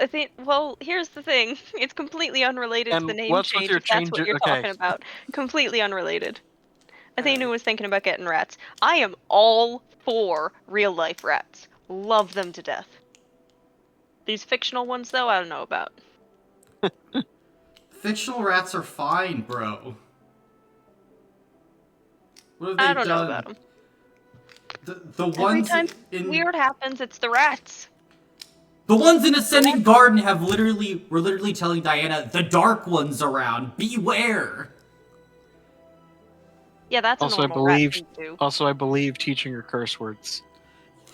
I think, well, here's the thing. It's completely unrelated to the And name what's with change, your if that's change? what you're Okay. talking about. Completely unrelated. Athena Alright. was thinking about getting rats. I am all for real life rats. Love them to death. These fictional ones, though, I don't know about. Fictional rats are fine, bro. What have I they don't know done? about them. The Every ones time in weird happens, it's the rats. the ones in Ascendant Garden have were literally telling Diana, the dark one's around, beware. Yeah, that's a Also, normal rat thing to do. I believe teaching her curse words.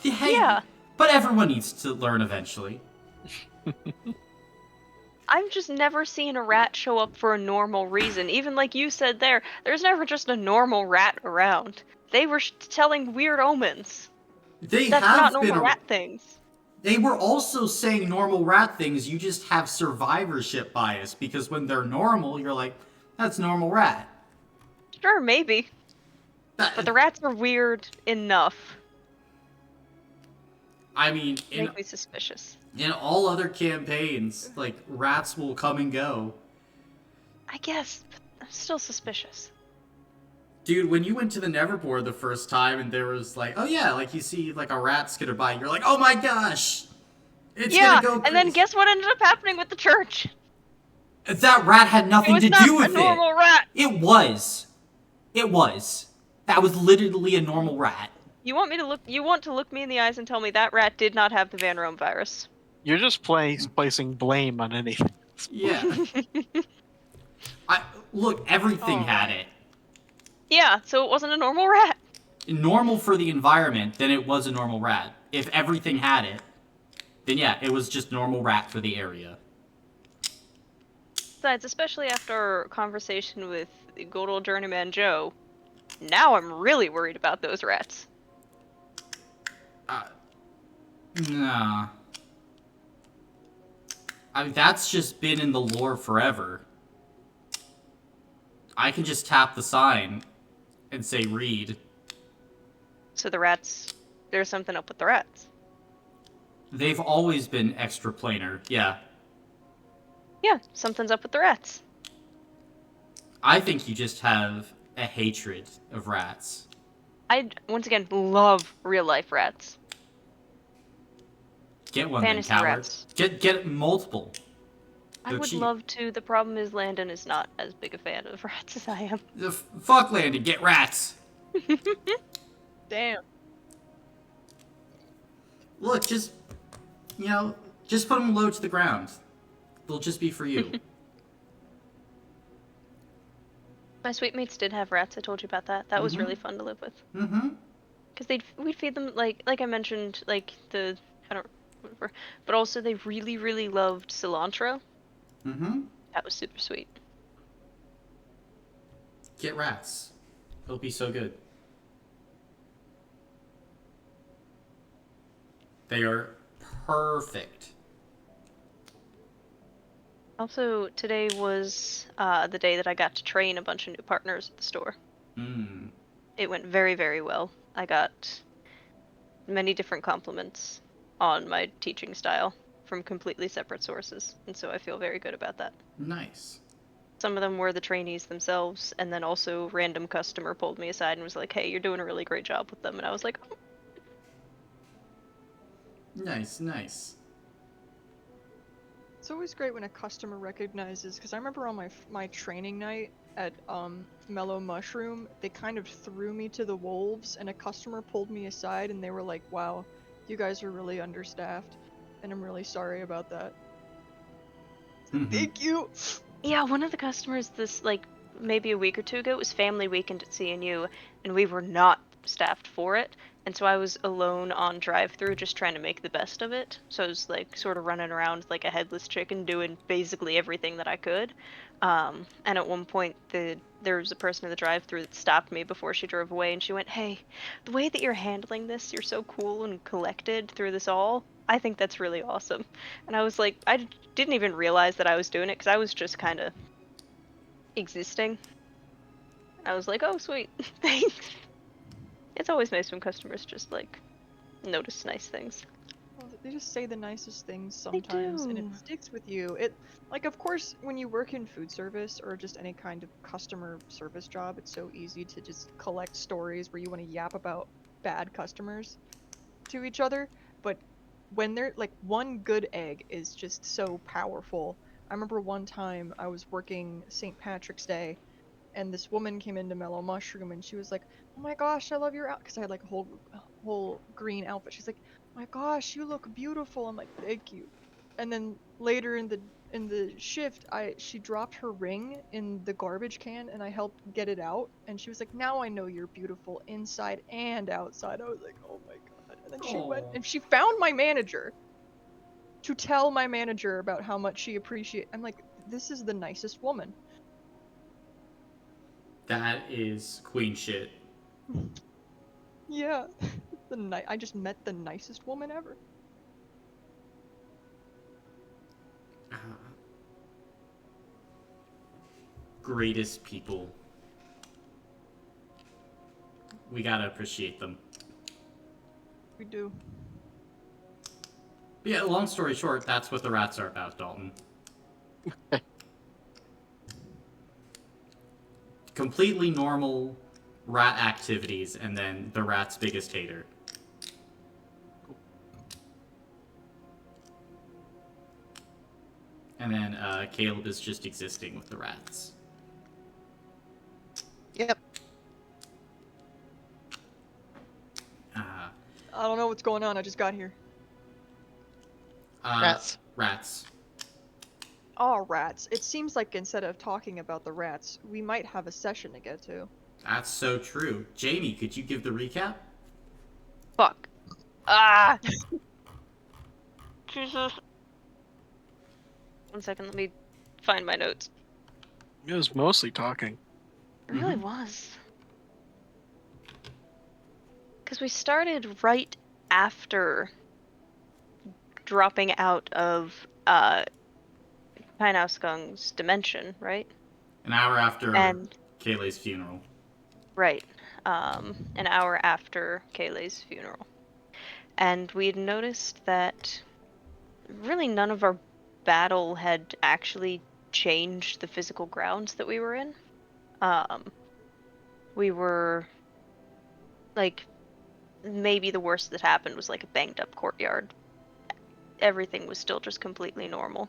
Hey, Yeah. but everyone needs to learn eventually. I've just never seen a rat show up for a normal reason. Even like you said there's never just a normal rat around. They were telling weird omens. They That's not have been normal rat things. They were also saying normal rat things, you just have survivorship bias, because when they're normal, you're like, that's normal rat. Sure, maybe. But That, the rats are weird enough I mean, to make me suspicious. in all other campaigns, like, rats will come and go. I guess, but I'm still suspicious. Dude, when you went to the Neverboard the first time and there was like, oh yeah, like you see like a rat skitter by, you're like, oh my gosh! It's Yeah, gonna go and then crazy. guess what ended up happening with the church? That rat had It nothing was to not do a with it. normal rat. It was. It was. That was literally a normal rat. You want to look me in the eyes and tell me that rat did not have the Van Rome virus. You're just placing blame on anything. Yeah. Look, everything had it. Yeah, so it wasn't a normal rat. Normal for the environment, then it was a normal rat. If everything had it, then yeah, it was just normal rat for the area. Besides, especially after our conversation with good old journeyman Joe, now I'm really worried about those rats. Nah. I mean, that's just been in the lore forever. I can just tap the sign and say read. So the rats, there's something up with the rats. They've always been extraplanar, yeah. Yeah, something's up with the rats. I think you just have a hatred of rats. I, once again, love real life rats. Get one then, Fantasy coward. rats. Get multiple. I They're would cheap. love to. The problem is Landon is not as big a fan of rats as I am. Fuck Landon, get rats. Damn. Look, just, just put them low to the ground. They'll just be for you. My sweetmates did have rats. I told you about that. That was really fun to live with. Mm-hmm. Because we'd feed them like I mentioned, like I don't remember, but also they really, really loved cilantro. Mm-hmm. That was super sweet. Get rats. It'll be so good. They are perfect. Also, today was the day that I got to train a bunch of new partners at the store. Mm. It went very, very well. I got many different compliments on my teaching style from completely separate sources, and so I feel very good about that. Nice. Some of them were the trainees themselves, and then also random customer pulled me aside and was like, hey, you're doing a really great job with them, and I was like, oh. Nice, nice. It's always great when a customer recognizes, because I remember on my training night at Mellow Mushroom, they kind of threw me to the wolves, and a customer pulled me aside, and they were like, wow, you guys are really understaffed, and I'm really sorry about that. Thank you! Yeah, one of the customers this, maybe a week or two ago, it was family weekend at CNU, and we were not staffed for it, and so I was alone on drive-through just trying to make the best of it. So I was, sort of running around like a headless chicken doing basically everything that I could. And at one point, there was a person in the drive-through that stopped me before she drove away, and she went, hey, the way that you're handling this, you're so cool and collected through this all. I think that's really awesome. And I was like, I didn't even realize that I was doing it, because I was just kind of existing. I was like, oh, sweet, thanks. It's always nice when customers just, notice nice things. Well, they just say the nicest things They sometimes, and it do. sticks with you. It, like, of course, when you work in food service or just any kind of customer service job, it's so easy to just collect stories where you want to yap about bad customers to each other. But when they're like, one good egg is just so powerful. I remember one time I was working St. Patrick's Day, and this woman came into Mellow Mushroom, and she was like, "Oh my gosh, I love your out," because I had like a whole green outfit. She's like, "My gosh, you look beautiful." I'm like, "Thank you." And then later in the shift, I she dropped her ring in the garbage can, and I helped get it out. And she was like, "Now I know you're beautiful inside and outside." I was like, "Oh my god!" And then she went Oh. and she found my manager to tell my manager about how much she appreciate. I'm like, "This is the nicest woman." That is queen shit. Yeah, I just met the nicest woman ever. Uh, greatest people. We gotta appreciate them. We do. But yeah, long story short, that's what the rats are about, Dalton. Completely normal rat activities, and then the rat's biggest hater. And then Caleb is just existing with the rats. Yep. Uh, I don't know what's going on. I just got here. Rats. Rats. Oh, rats. It seems like instead of talking about the rats, we might have a session to get to. That's so true. Jamie, could you give the recap? Fuck. Ah! Jesus. 1 second, let me find my notes. It was mostly talking. It really was. Because we started right after dropping out of Pinauskung's dimension, right? An hour after And Kayleigh's funeral. right, an hour after Kayleigh's funeral, and we'd noticed that really none of our battle had actually changed the physical grounds that we were in. We were like, maybe the worst that happened was like a banged up courtyard. Everything was still just completely normal.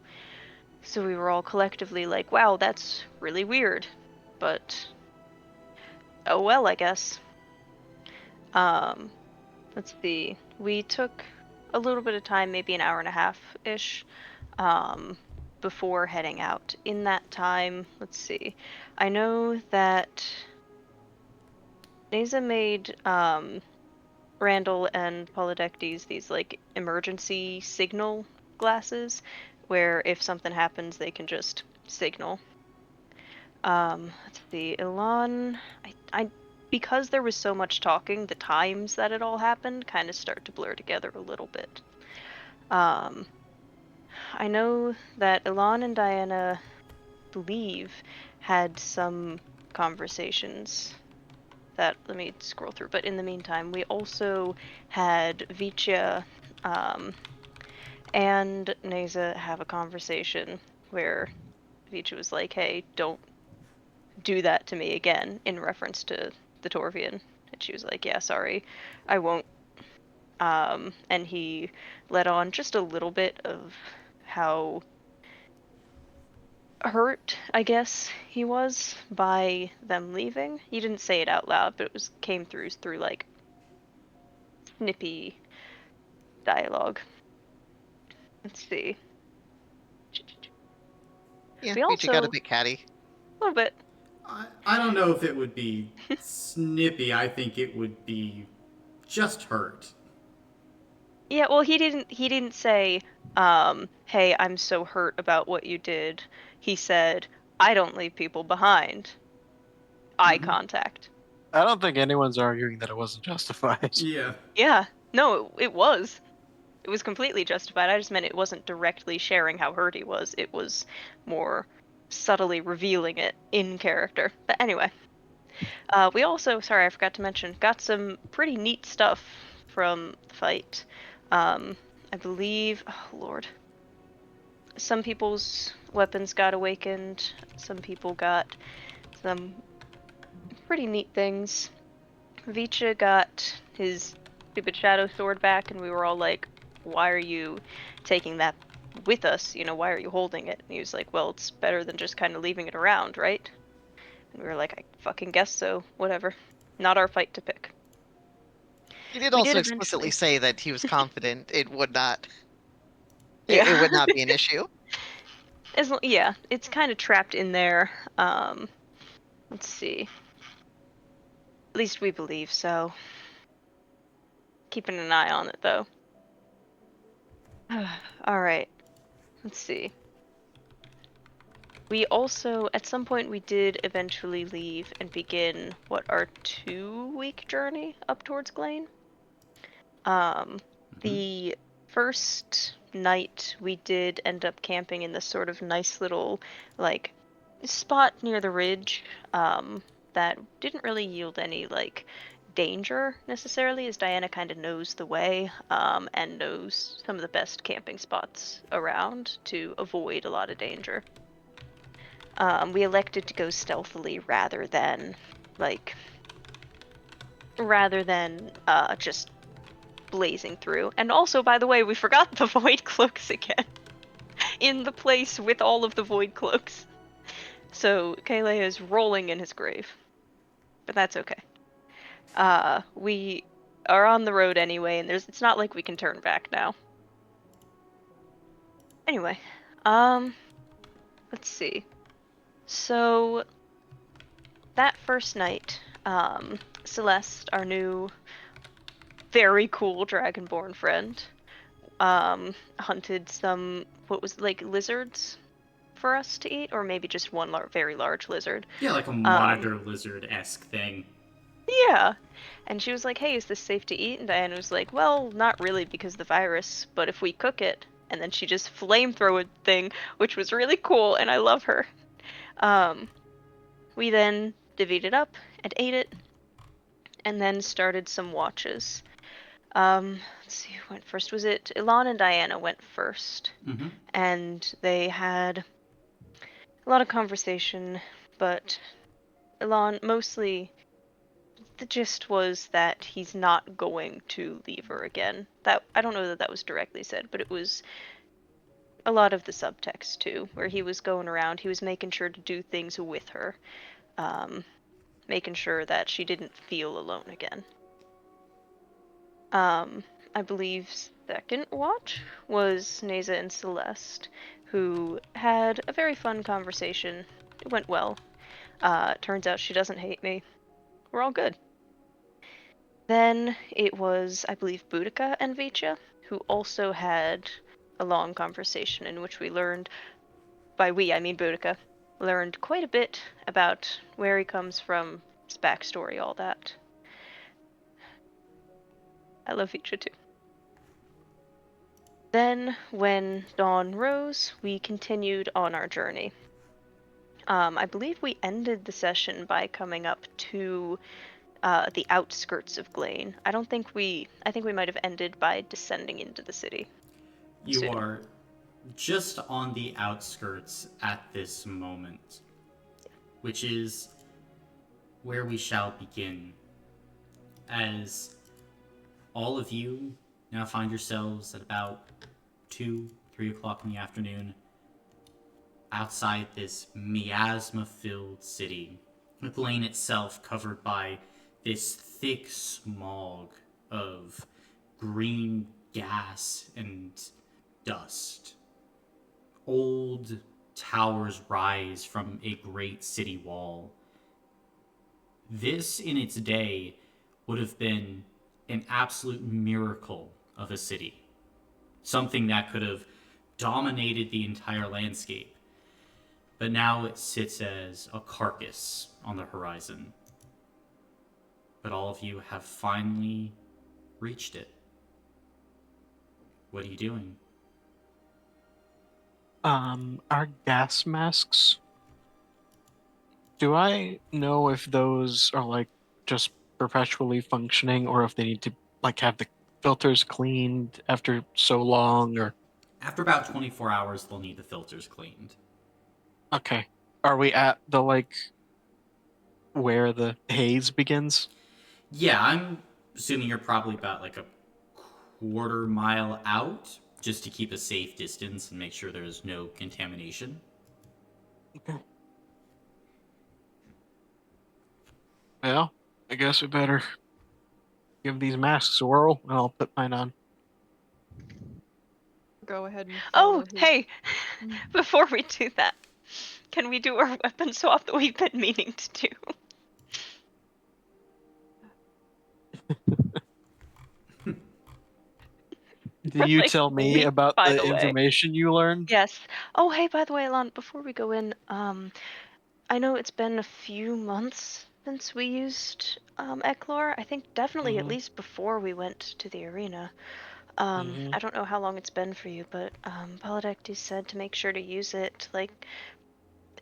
So we were all collectively like, wow, that's really weird. But oh well, I guess. Um, let's see. We took a little bit of time, maybe an hour and a half ish, before heading out. In that time, let's see. I know that Neza made Randall and Polydectes these like emergency signal glasses where if something happens they can just signal. Let's see, Ilan, I because there was so much talking, the times that it all happened kind of start to blur together a little bit. I know that Ilan and Diana believe had some conversations that, let me scroll through, but in the meantime we also had Vicia and Neza have a conversation where Vicia was like, hey, don't do that to me again, in reference to the Torvian. And she was like, yeah, sorry, I won't. And he let on just a little bit of how hurt, I guess, he was by them leaving. He didn't say it out loud, but it was came through like snippy dialogue. Let's see. Yeah, We Fiji got a also bit catty. a little bit. I don't know if it would be snippy. I think it would be just hurt. Yeah, well, he didn't say, hey, I'm so hurt about what you did. He said, I don't leave people behind. Eye contact. I don't think anyone's arguing that it wasn't justified. Yeah. Yeah, no, it was. It was completely justified. I just meant it wasn't directly sharing how hurt he was. It was more subtly revealing it in character. But anyway, we also, sorry, I forgot to mention, got some pretty neat stuff from the fight. I believe, oh lord, some people's weapons got awakened. Some people got some pretty neat things. Vicha got his stupid shadow sword back, and we were all like, "Why are you taking that with us? You know, why are you holding it?" And he was like, "Well, it's better than just kind of leaving it around, right?" And we were like, "I fucking guess so. Whatever. Not our fight to pick." He did We did also explicitly eventually. say that he was confident it would not it Yeah. would not be an issue. Yeah, it's kind of trapped in there. Let's see. At least we believe so. Keeping an eye on it, though. All right. Let's see. We also, at some point, we did eventually leave and begin our 2-week journey up towards Glane. The first night we did end up camping in this sort of nice little, like, spot near the ridge, that didn't really yield any, like, danger necessarily, as Diana kind of knows the way, and knows some of the best camping spots around to avoid a lot of danger. We elected to go stealthily rather than just blazing through. And also, by the way, we forgot the void cloaks again in the place with all of the void cloaks. So Kayla is rolling in his grave, but that's okay. We are on the road anyway, and it's not like we can turn back now. Anyway, let's see. So that first night, Celeste, our new very cool dragonborn friend, hunted some, what was like, lizards for us to eat, or maybe just one very large lizard. Yeah, like a monitor lizard-esque thing. Yeah. And she was like, "Hey, is this safe to eat?" And Diana was like, "Well, not really because of the virus, but if we cook it." And then she just flamethrower thing, which was really cool, and I love her. We then divvied it up and ate it, and then started some watches. Let's see who went first. Was it Ilan and Diana went first? Mm-hmm. And they had a lot of conversation, but Ilan mostly the gist was that he's not going to leave her again. That I don't know that that was directly said, but it was a lot of the subtext too, where he was going around, he was making sure to do things with her, making sure that she didn't feel alone again. I believe second watch was Neza and Celeste, who had a very fun conversation. It went well. Turns out she doesn't hate me. We're all good. Then it was, I believe, Boudica and Vicha, who also had a long conversation in which we learned, by we I mean Boudica, learned quite a bit about where he comes from, his backstory, all that. I love Vicha too. Then, when dawn rose, we continued on our journey. I believe we ended the session by coming up to the outskirts of Glane. I think we might have ended by descending into the city. You soon. are just on the outskirts at this moment, which is where we shall begin. As all of you now find yourselves at about 2, 3 o'clock in the afternoon outside this miasma-filled city, with Lane itself covered by this thick smog of green gas and dust. Old towers rise from a great city wall. This, in its day, would have been an absolute miracle of a city. Something that could have dominated the entire landscape. But now it sits as a carcass on the horizon. But all of you have finally reached it. What are you doing? Our gas masks. Do I know if those are like just perpetually functioning, or if they need to like have the filters cleaned after so long, or After about 24 hours, they'll need the filters cleaned. okay? Are we at the where the haze begins? Yeah, I'm assuming you're probably about like a quarter-mile out, just to keep a safe distance and make sure there's no contamination. Okay. Well, I guess we better give these masks a whirl, and I'll put mine on. Go ahead and Oh, follow his. hey, Mm. before we do that, can we do our weapon swap that we've been meaning to do? Did For you like tell a me week, about by the the way. information you learned? Yes. Oh, hey, by the way, Alon, before we go in, I know it's been a few months since we used Eclor. I think definitely at Mm-hmm. least before we went to the arena. Mm-hmm. I don't know how long it's been for you, but Polydectes said to make sure to use it like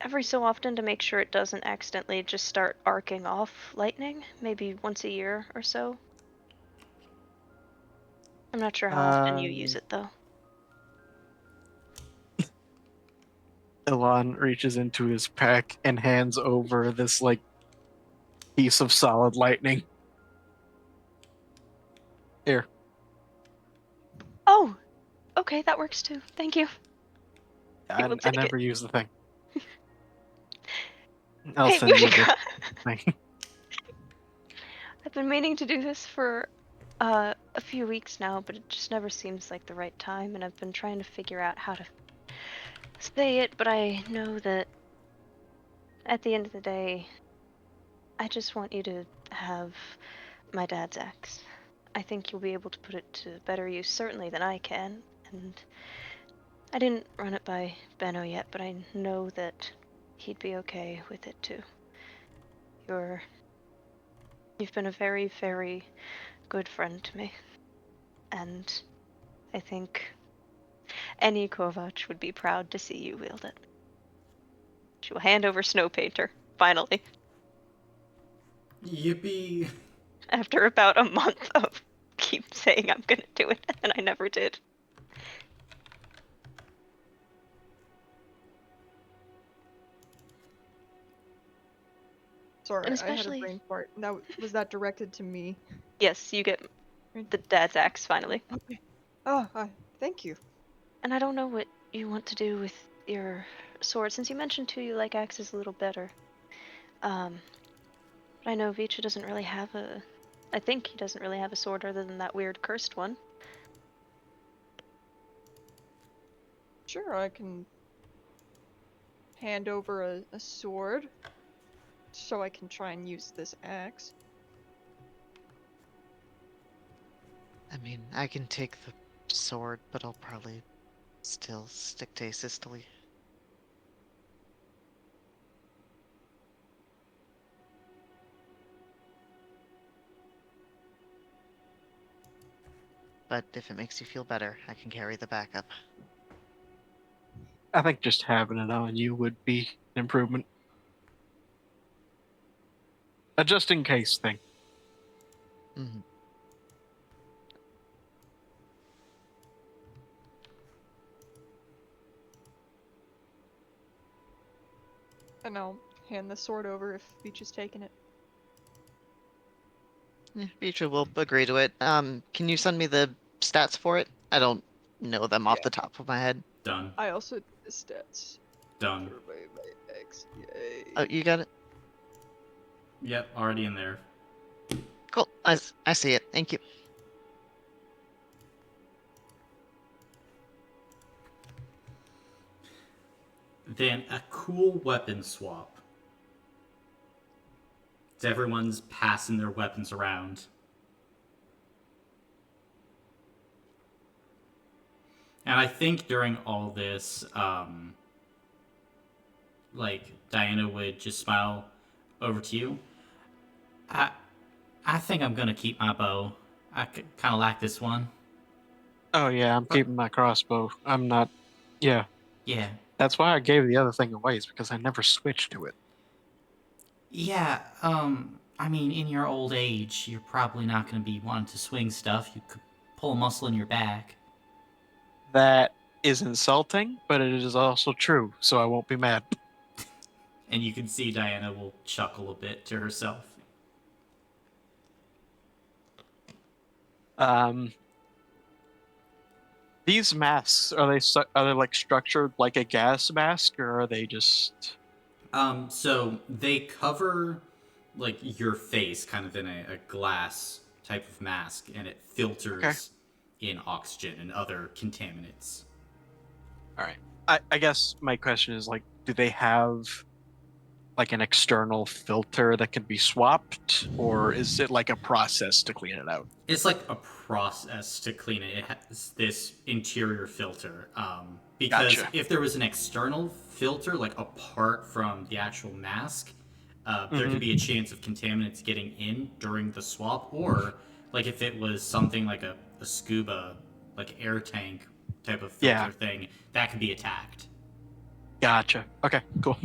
every so often to make sure it doesn't accidentally just start arcing off lightning, maybe once a year or so. I'm not sure how often you use Um, it though. Elon reaches into his pack and hands over this piece of solid lightning. Here, Oh, okay, that works too. Thank you. I will I take it. never use the thing. I'll Hey, send you the Utica! thing. I've been meaning to do this for a few weeks now, but it just never seems like the right time, and I've been trying to figure out how to say it, but I know that at the end of the day, I just want you to have my dad's axe. I think you'll be able to put it to better use, certainly, than I can, and I didn't run it by Benno yet, but I know that he'd be okay with it too. You're You've been a very, very good friend to me, and I think any Kovac would be proud to see you wield it. She will hand over Snow Painter, finally, Yippee! after about a month of keep saying I'm gonna do it, and I never did. Sorry, And I had a especially, brain fart. Was that directed to me? yes, you get the dad's axe finally. Okay. Oh, thank you. And I don't know what you want to do with your sword, since you mentioned too you like axes a little better. Um, but I know Vicha doesn't really have a. I think he doesn't really have a sword other than that weird cursed one. Sure, I can hand over a sword so I can try and use this axe. I mean, I can take the sword, but I'll probably still stick to asystole. But if it makes you feel better, I can carry the backup. I think just having it on you would be an improvement. A just in case thing. Hmm. And I'll hand the sword over if Beach is taking it. Yeah, Beecher will agree to it. Can you send me the stats for it? I don't know them off Yeah. the top of my head. Done. I also did the stats Done. for my axe. Yay. Oh, you got it? Yep, already in there. Cool. I see it. Thank you. Then a cool weapon swap. So everyone's passing their weapons around. And I think during all this, Diana would just smile over to you. I, I think I'm gonna keep my bow. I kind of like this one. Oh yeah, I'm keeping my crossbow. I'm not. Yeah, Yeah, that's why I gave the other thing away. Is because I never switched to it. yeah. I mean, in your old age, you're probably not gonna be wanting to swing stuff. You could pull a muscle in your back. That is insulting, but it is also true, so I won't be mad. And you can see Diana will chuckle a bit to herself. These masks, are they like structured like a gas mask, or are they just... So they cover like your face kind of in a glass type of mask, and it Okay. filters in oxygen and other contaminants. All right. I guess my question is, like, do they have like an external filter that can be swapped, or is it like a process to clean it out? It's like a process to clean it. It has this interior filter. Because Gotcha. if there was an external filter, like apart from the actual mask, there could be a chance of contaminants getting in during the swap, or like if it was something like a scuba, like air tank type of filter Yeah. thing, that could be attacked. Gotcha. Okay, cool.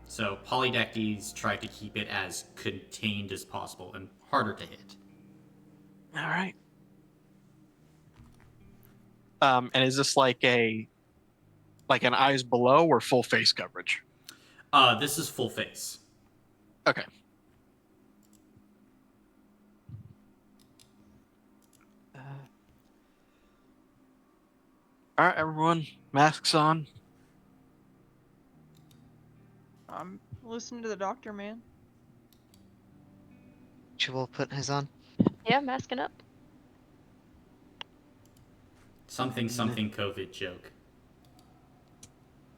So polydectes try to keep it as contained as possible and harder to hit. All right. And is this like an eyes below or full face coverage? This is full face. Okay. All right, everyone, masks on. I'm listening to the doctor, man. Jewel putting his on. Yeah, masking up. Something COVID joke.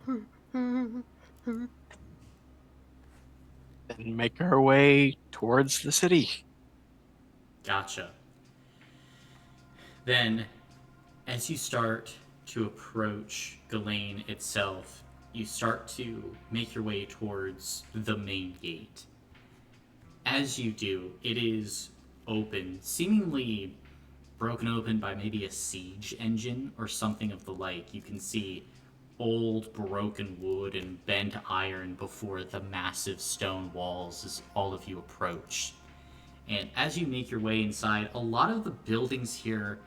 And make our way towards the city. Gotcha. Then, as you start to approach Glane itself, you start to make your way towards the main gate. As you do, it is open, seemingly broken open by maybe a siege engine or something of the like. You can see old broken wood and bent iron before the massive stone walls as all of you approach. And as you make your way inside, a lot of the buildings here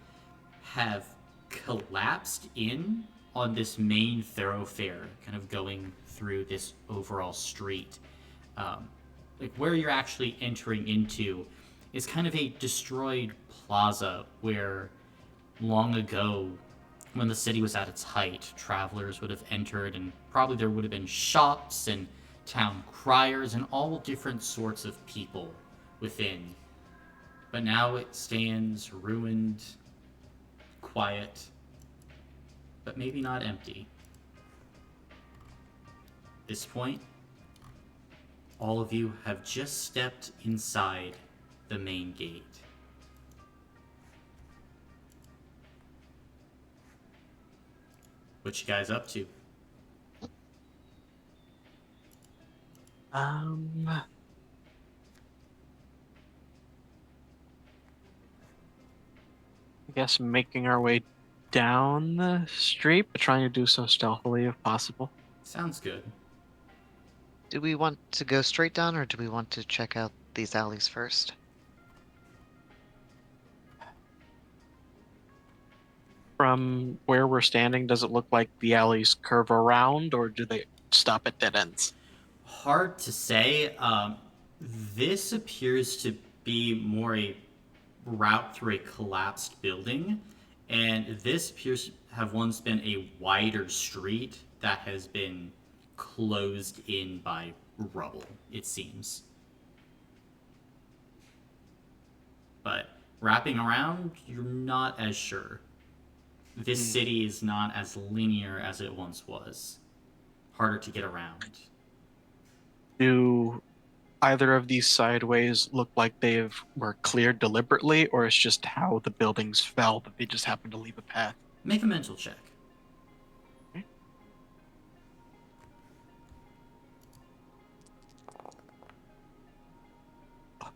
have collapsed in on this main thoroughfare, kind of going through this overall street. Like where you're actually entering into is kind of a destroyed plaza where long ago, when the city was at its height, travelers would have entered, and probably there would have been shops and town criers and all different sorts of people within. But now it stands ruined, quiet, but maybe not empty. At this point, all of you have just stepped inside the main gate. What you guys up to? I guess making our way down the street, but trying to do so stealthily if possible. Sounds good. Do we want to go straight down, or do we want to check out these alleys first? From where we're standing, does it look like the alleys curve around, or do they stop at dead ends? Hard to say. This appears to be more a route through a collapsed building, and this appears to have once been a wider street that has been closed in by rubble, it seems. But wrapping around, you're not as sure. This city is not as linear as it once was. Harder to get around. Do either of these sideways look like were cleared deliberately, or it's just how the buildings fell that they just happened to leave a path? Make a mental check.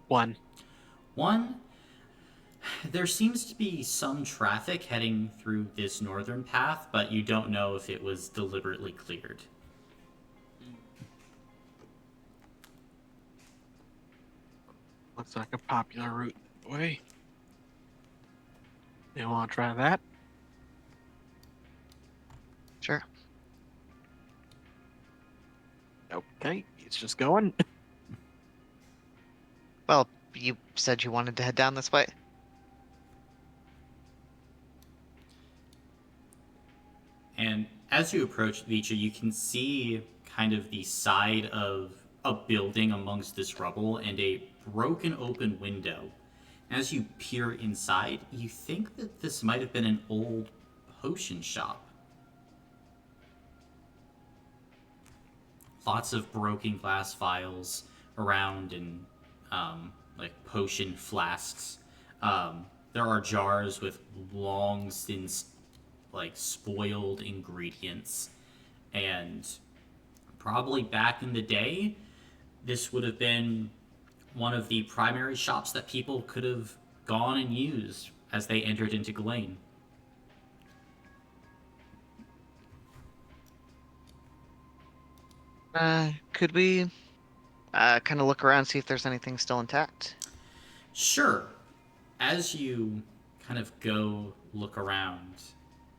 One. There seems to be some traffic heading through this northern path, but you don't know if it was deliberately cleared. Looks like a popular route that way. You want to try that? Sure. Okay, he's just going. Well, you said you wanted to head down this way. And as you approach Vicha, you can see kind of the side of a building amongst this rubble and a broken open window. As you peer inside, you think that this might have been an old potion shop. Lots of broken glass vials around and like potion flasks. There are jars with long since like spoiled ingredients, and probably back in the day, this would have been one of the primary shops that people could have gone and used as they entered into Glane. Could we kind of look around, see if there's anything still intact? Sure. As you kind of go look around,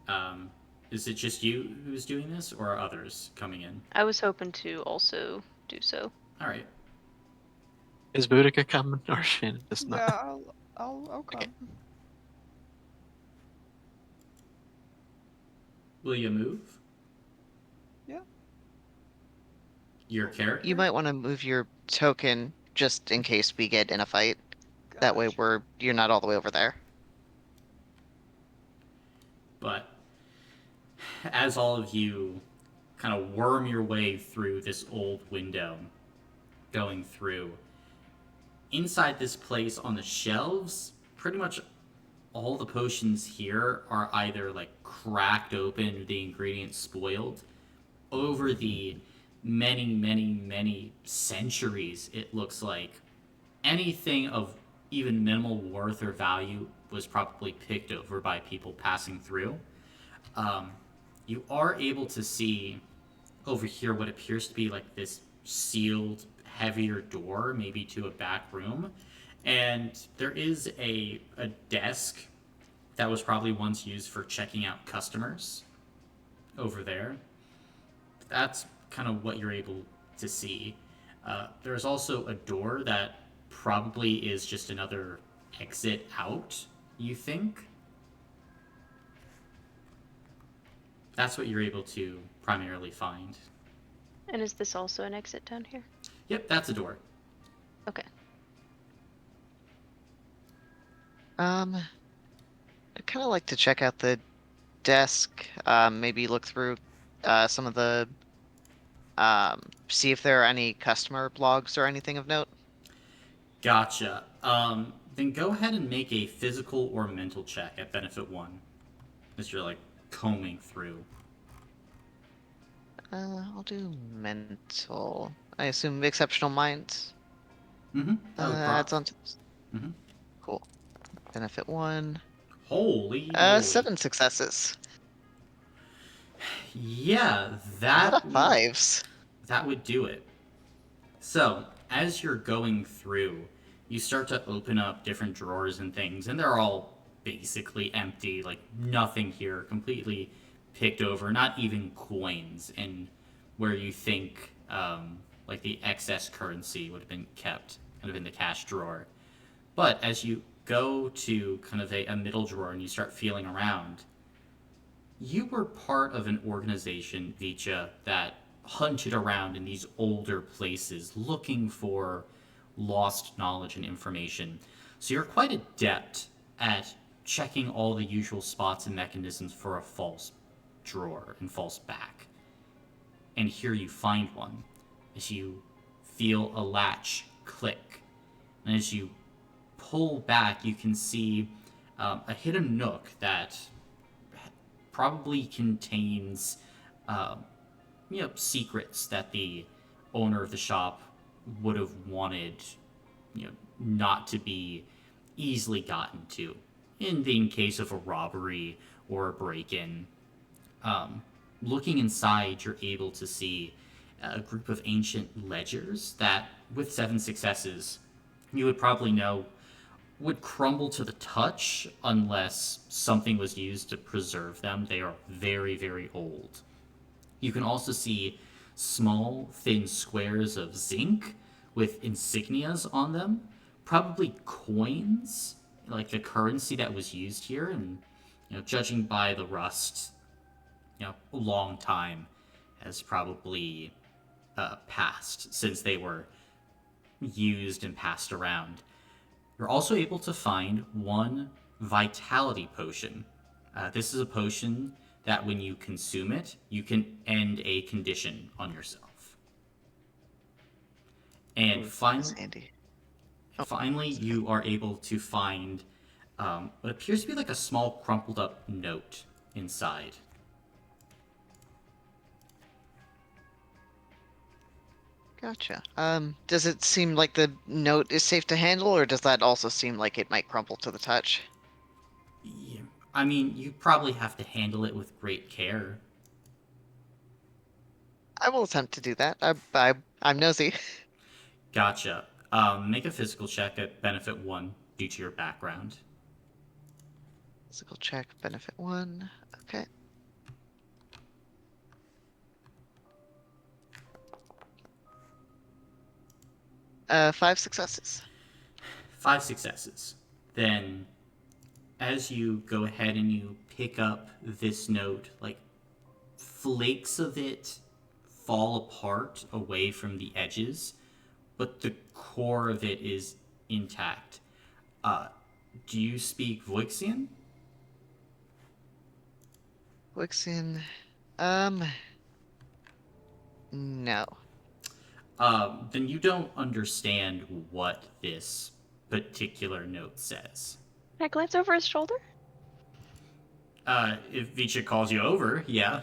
um, is it just you who's doing this, or are others coming in? I was hoping to also do so. All right. Is Boudica coming or Shannon just not? Yeah, I'll come. Okay. Will you move? Yeah. Your character? You might want to move your token just in case we get in a fight. That way Gotcha. you're not all the way over there. But as all of you kind of worm your way through this old window, going through, inside this place on the shelves, pretty much all the potions here are either like cracked open, the ingredients spoiled. Over the many centuries, it looks like anything of even minimal worth or value was probably picked over by people passing through. Um, you are able to see over here what appears to be like this sealed, heavier door, maybe to a back room. And there is a desk that was probably once used for checking out customers over there. That's kind of what you're able to see. There's also a door that probably is just another exit out, you think? That's what you're able to primarily find. And is this also an exit down here? Yep, that's a door. Okay. I'd kind of like to check out the desk. Maybe look through some of the see if there are any customer blogs or anything of note. Gotcha. Then go ahead and make a physical or mental check at benefit 1 as you're like combing through. I'll do mental. I assume exceptional mind. Mm-hmm. Adds on to. Mm-hmm. Cool. Benefit 1. Holy moly. 7 successes. Yeah, A that lot of 5s. that would do it. So, as you're going through, you start to open up different drawers and things, and they're all basically empty, like nothing here, completely picked over, not even coins, and where you think like the excess currency would have been kept, kind of in the cash drawer. But as you go to kind of a middle drawer and you start feeling around, you were part of an organization, Vicha, that hunted around in these older places looking for lost knowledge and information. So you're quite adept at checking all the usual spots and mechanisms for a false drawer and false back. And here you find one as you feel a latch click. And as you pull back, you can see a hidden nook that probably contains secrets that the owner of the shop would have wanted not to be easily gotten to in case of a robbery or a break-in. Looking inside, you're able to see a group of ancient ledgers that, with 7 successes, you would probably know would crumble to the touch unless something was used to preserve them. They are very, very old. You can also see small, thin squares of zinc with insignias on them, probably coins, like the currency that was used here. And judging by the rust, a long time has probably passed since they were used and passed around. You're also able to find one vitality potion. This is a potion that when you consume it, you can end a condition on yourself. And That's handy. Oh, finally, sorry. you are able to find what appears to be like a small crumpled up note inside. Gotcha. Does it seem like the note is safe to handle, or does that also seem like it might crumple to the touch? Yeah, I mean, you probably have to handle it with great care. I will attempt to do that. I'm nosy. Gotcha. Make a physical check at benefit 1 due to your background. Physical check, benefit 1. Okay. Five successes. 5 successes. Then, as you go ahead and you pick up this note, like flakes of it fall apart away from the edges, but the core of it is intact. Uh, do you speak Voixian? Wixin. No. Then you don't understand what this particular note says. Can I glance over his shoulder? If Vicha calls you over, yeah.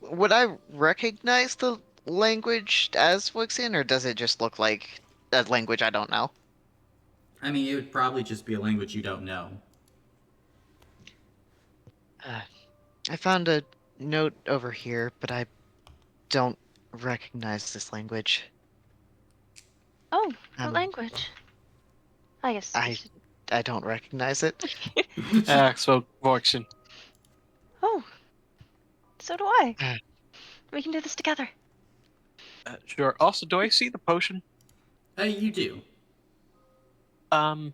Would I recognize the language as Wixin, or does it just look like a language I don't know? I mean, it would probably just be a language you don't know. I found a note over here, but I don't recognize this language. Oh, what Um, language? I guess. we I should- I don't recognize it. So Voxen. Oh, so do I. Uh, We can do this together. Sure. Also, do I see the potion? You do. Can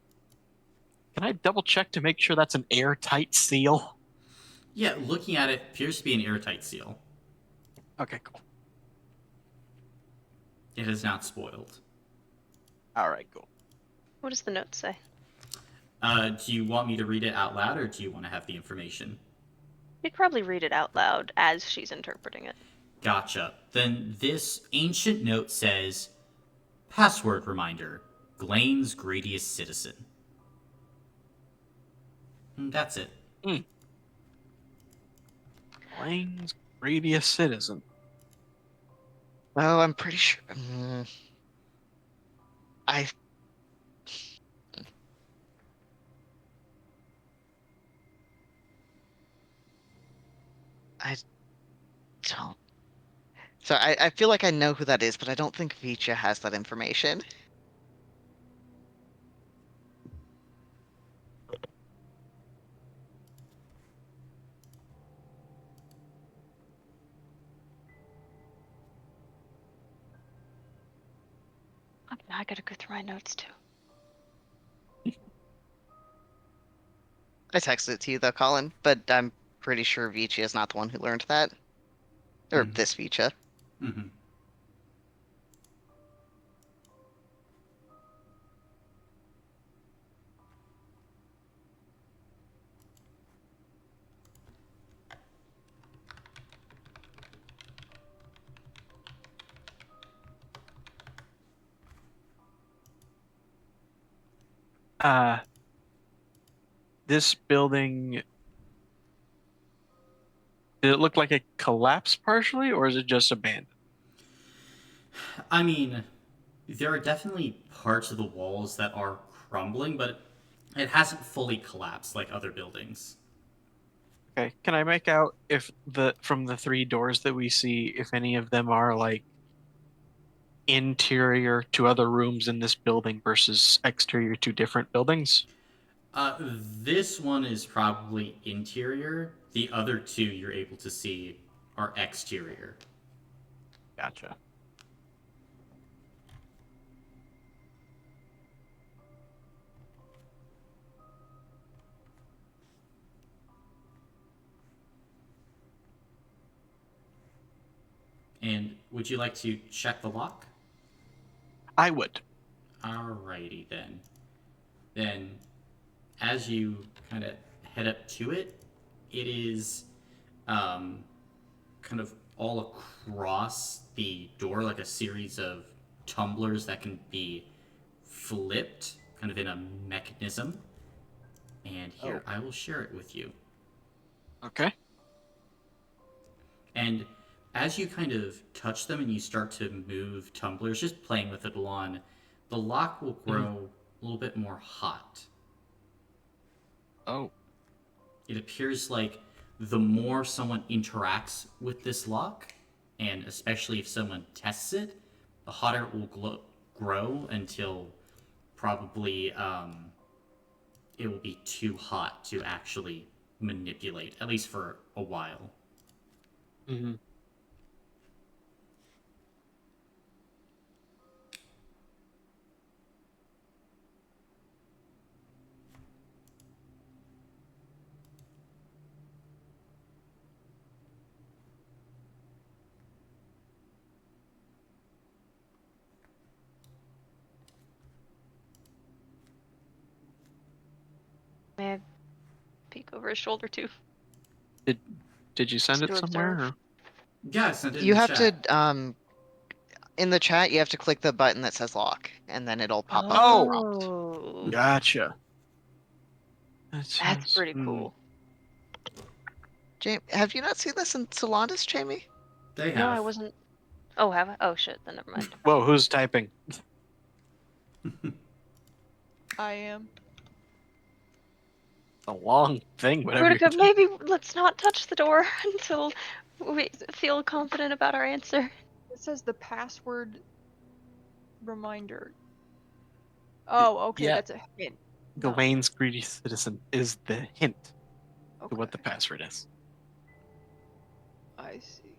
I double check to make sure that's an airtight seal? Yeah, looking at it, appears to be an airtight seal. Okay, cool. It is not spoiled. All right, cool. What does the note say? Do you want me to read it out loud, or do you want to have the information? You'd probably read it out loud as she's interpreting it. Gotcha. Then this ancient note says, password reminder, Glane's greediest citizen. And that's it. Lane's greediest citizen. Oh, I'm pretty sure. I. I don't. So I feel like I know who that is, but I don't think Vicha has that information. Okay, now I gotta go through my notes too. I texted it to you though, Colin, but I'm pretty sure Vicha is not the one who learned that. Or this Vicha. Mm-hmm. This building. Did it look like it collapsed partially, or is it just abandoned? I mean, there are definitely parts of the walls that are crumbling, but it hasn't fully collapsed like other buildings. Okay. Can I make out if from the three doors that we see, if any of them are like interior to other rooms in this building versus exterior to different buildings? This one is probably interior. The other two you're able to see are exterior. Gotcha. And would you like to check the lock? I would. Alrighty then. Then, as you kind of head up to it, it is kind of all across the door, like a series of tumblers that can be flipped, kind of in a mechanism. And here, I will share it with you. Okay. And as you kind of touch them and you start to move tumblers, just playing with it along, the lock will grow a little bit more hot. Oh. It appears like the more someone interacts with this lock, and especially if someone tests it, the hotter it will grow until probably it will be too hot to actually manipulate, at least for a while. Mm-hmm. May I peek over his shoulder too? Did you send Just it to somewhere? observe. Or? Yeah, I sent it in You the have chat. to in the chat you have to click the button that says lock, and then it'll pop up with a Oh. prompt. Oh, Gotcha. that's pretty cool. Jamie, have you not seen this in Solandis, Jamie? They No, I have. wasn't. Oh, have I? Oh shit, then never mind. Whoa, who's typing? I am. A long thing, whatever you're Rudica, typing. maybe let's not touch the door until we feel confident about our answer. It says the password reminder. Oh, okay, Yeah. that's a hint. No. Glaine's greedy citizen is the hint to Okay, what the password is. I see.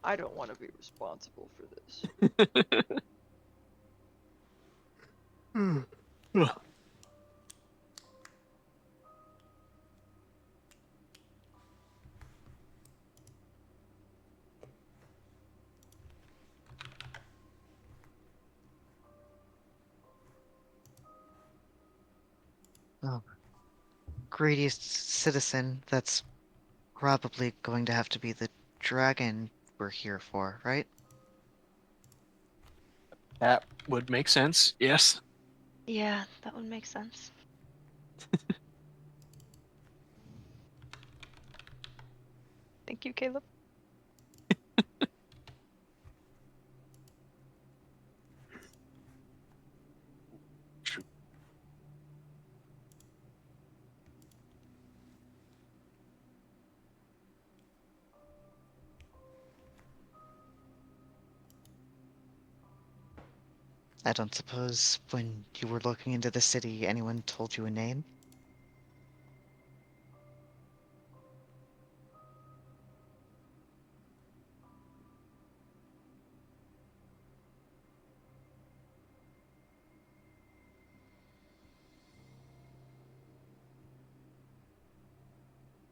I don't want to be responsible for this. Oh, greediest citizen, that's probably going to have to be the dragon we're here for, right? That would make sense. Yes. Yeah, that would make sense. Thank you, Caleb. I don't suppose when you were looking into the city, anyone told you a name?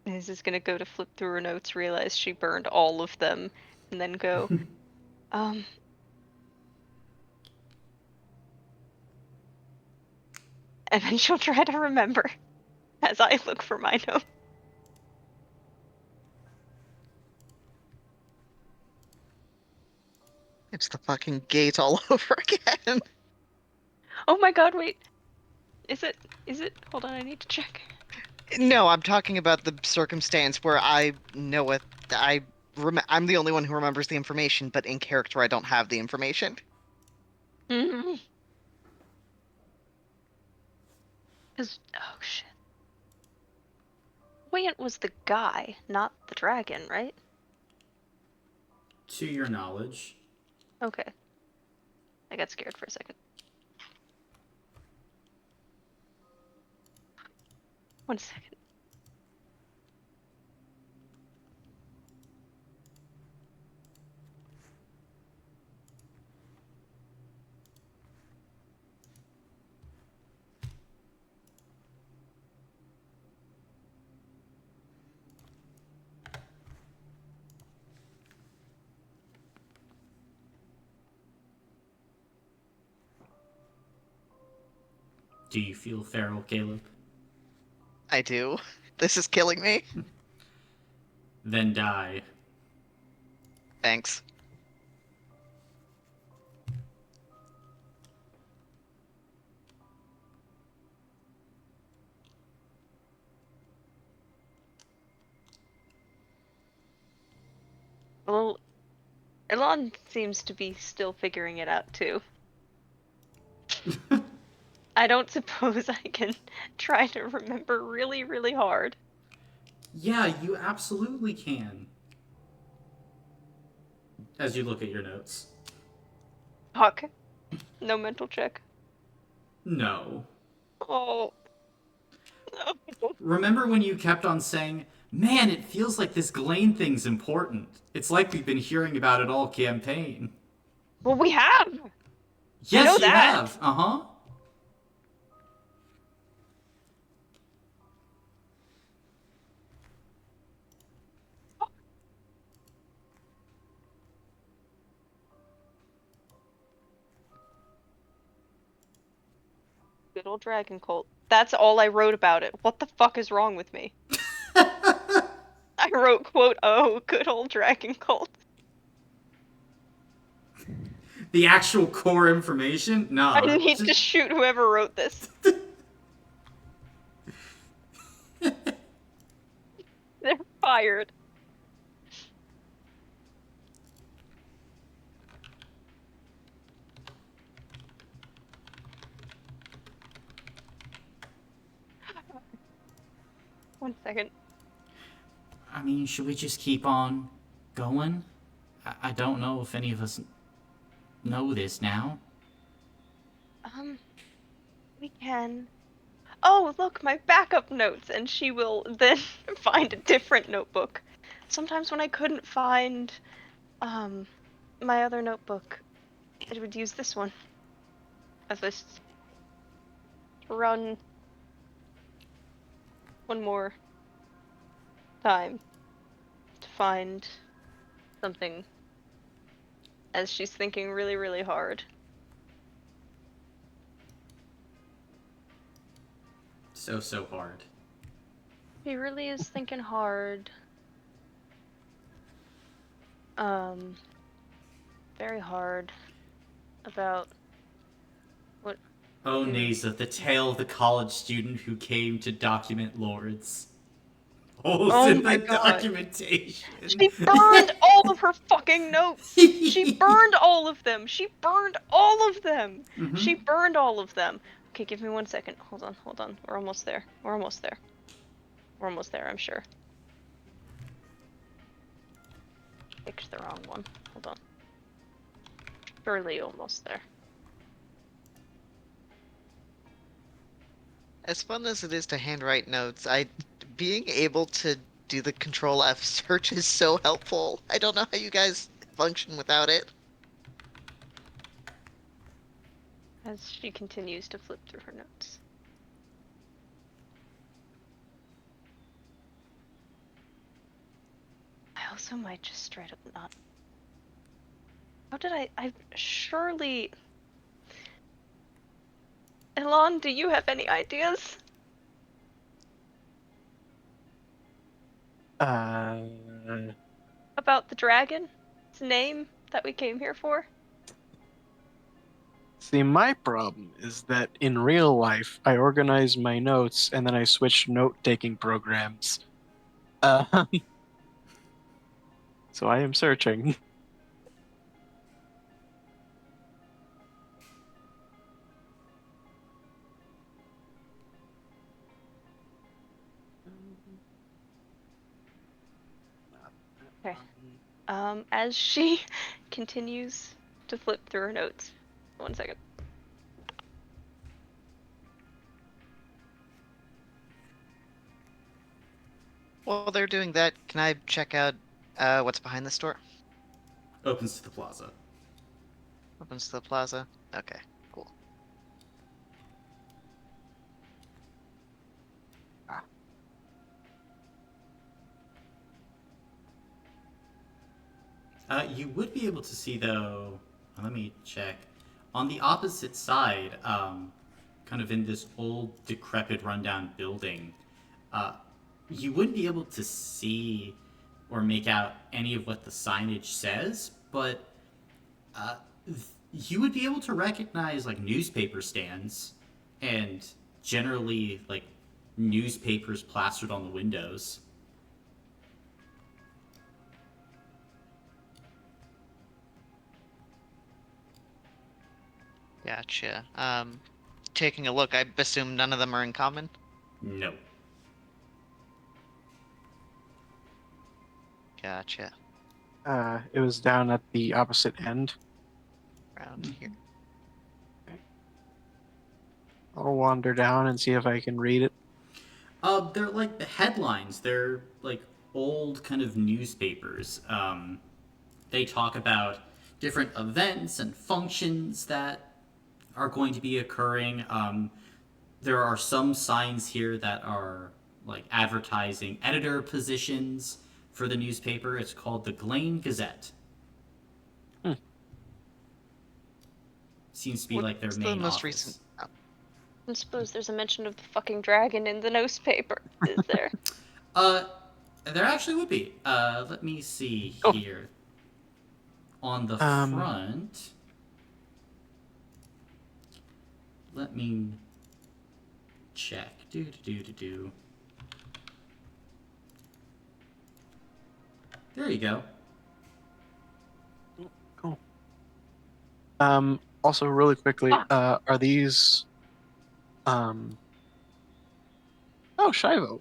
Is this gonna go to flip through her notes, realize she burned all of them, and then go, um. And then she'll try to remember as I look for my note. It's the fucking gate all over again. Oh my god, wait. Is it? Hold on, I need to check. No, I'm talking about the circumstance where I know it. I'm the only one who remembers the information, but in character I don't have the information. Mm-hmm. Cause, oh shit. Clairvoyant was the guy, not the dragon, right? To your knowledge. Okay. I got scared for a second. 1 second. Do you feel feral, Caleb? I do. This is killing me. Then die. Thanks. Well, Elon seems to be still figuring it out too. I don't suppose I can try to remember really, really hard. Yeah, you absolutely can. As you look at your notes. Fuck. No mental check. No. Oh. No. Remember when you kept on saying, man, it feels like this Glane thing's important. It's like we've been hearing about it all campaign. Well, we have! Yes, know you that. have. Uh-huh. Good old dragon cult. That's all I wrote about it. What the fuck is wrong with me? I wrote, quote, oh, good old dragon cult. The actual core information? Nah. I need to shoot whoever wrote this. They're fired. One second. I mean, should we just keep on going? I don't know if any of us know this now. We can. Oh, look, my backup notes, and she will then find a different notebook. Sometimes when I couldn't find, my other notebook, it would use this one. As I run one more time to find something as she's thinking really, really hard. So hard. She really is thinking hard. Very hard about what. Oh, Nasa, the tale of the college student who came to document lords. Holes Oh in my the God. documentation. She burned all of her fucking notes! She burned all of them! She burned all of them! Mhm. She burned all of them! Okay, give me 1 second. Hold on. We're almost there. We're almost there, I'm sure. Picked the wrong one. Hold on. Surely almost there. As fun as it is to handwrite notes, being able to do the Control F search is so helpful. I don't know how you guys function without it. As she continues to flip through her notes. I also might just straight up not. How did I surely. Elon, do you have any ideas? About the dragon? Its name that we came here for? See, my problem is that in real life, I organize my notes and then I switch note-taking programs. Um, so I am searching. Okay. As she continues to flip through her notes. 1 second. While they're doing that, can I check out what's behind the store? Opens to the plaza. Opens to the plaza. Okay, cool. You would be able to see, though, let me check. On the opposite side, kind of in this old, decrepit, rundown building, uh, you wouldn't be able to see or make out any of what the signage says, but uh, you would be able to recognize, like, newspaper stands and generally, like, newspapers plastered on the windows. Gotcha. Taking a look, I assume none of them are in common? No. Gotcha. It was down at the opposite end. Around here. I'll wander down and see if I can read it. They're like the headlines. They're like old kind of newspapers. They talk about different events and functions that are going to be occurring. There are some signs here that are like advertising editor positions for the newspaper. It's called the Glane Gazette. Hmm. Seems to be like their What's the main most office. recent? I suppose there's a mention of the fucking dragon in the newspaper, is there? There actually would be. Let me see Oh. here. On the Um, front, let me check. Do. There you go. Cool. Also, really quickly, are these? Oh, Shivo.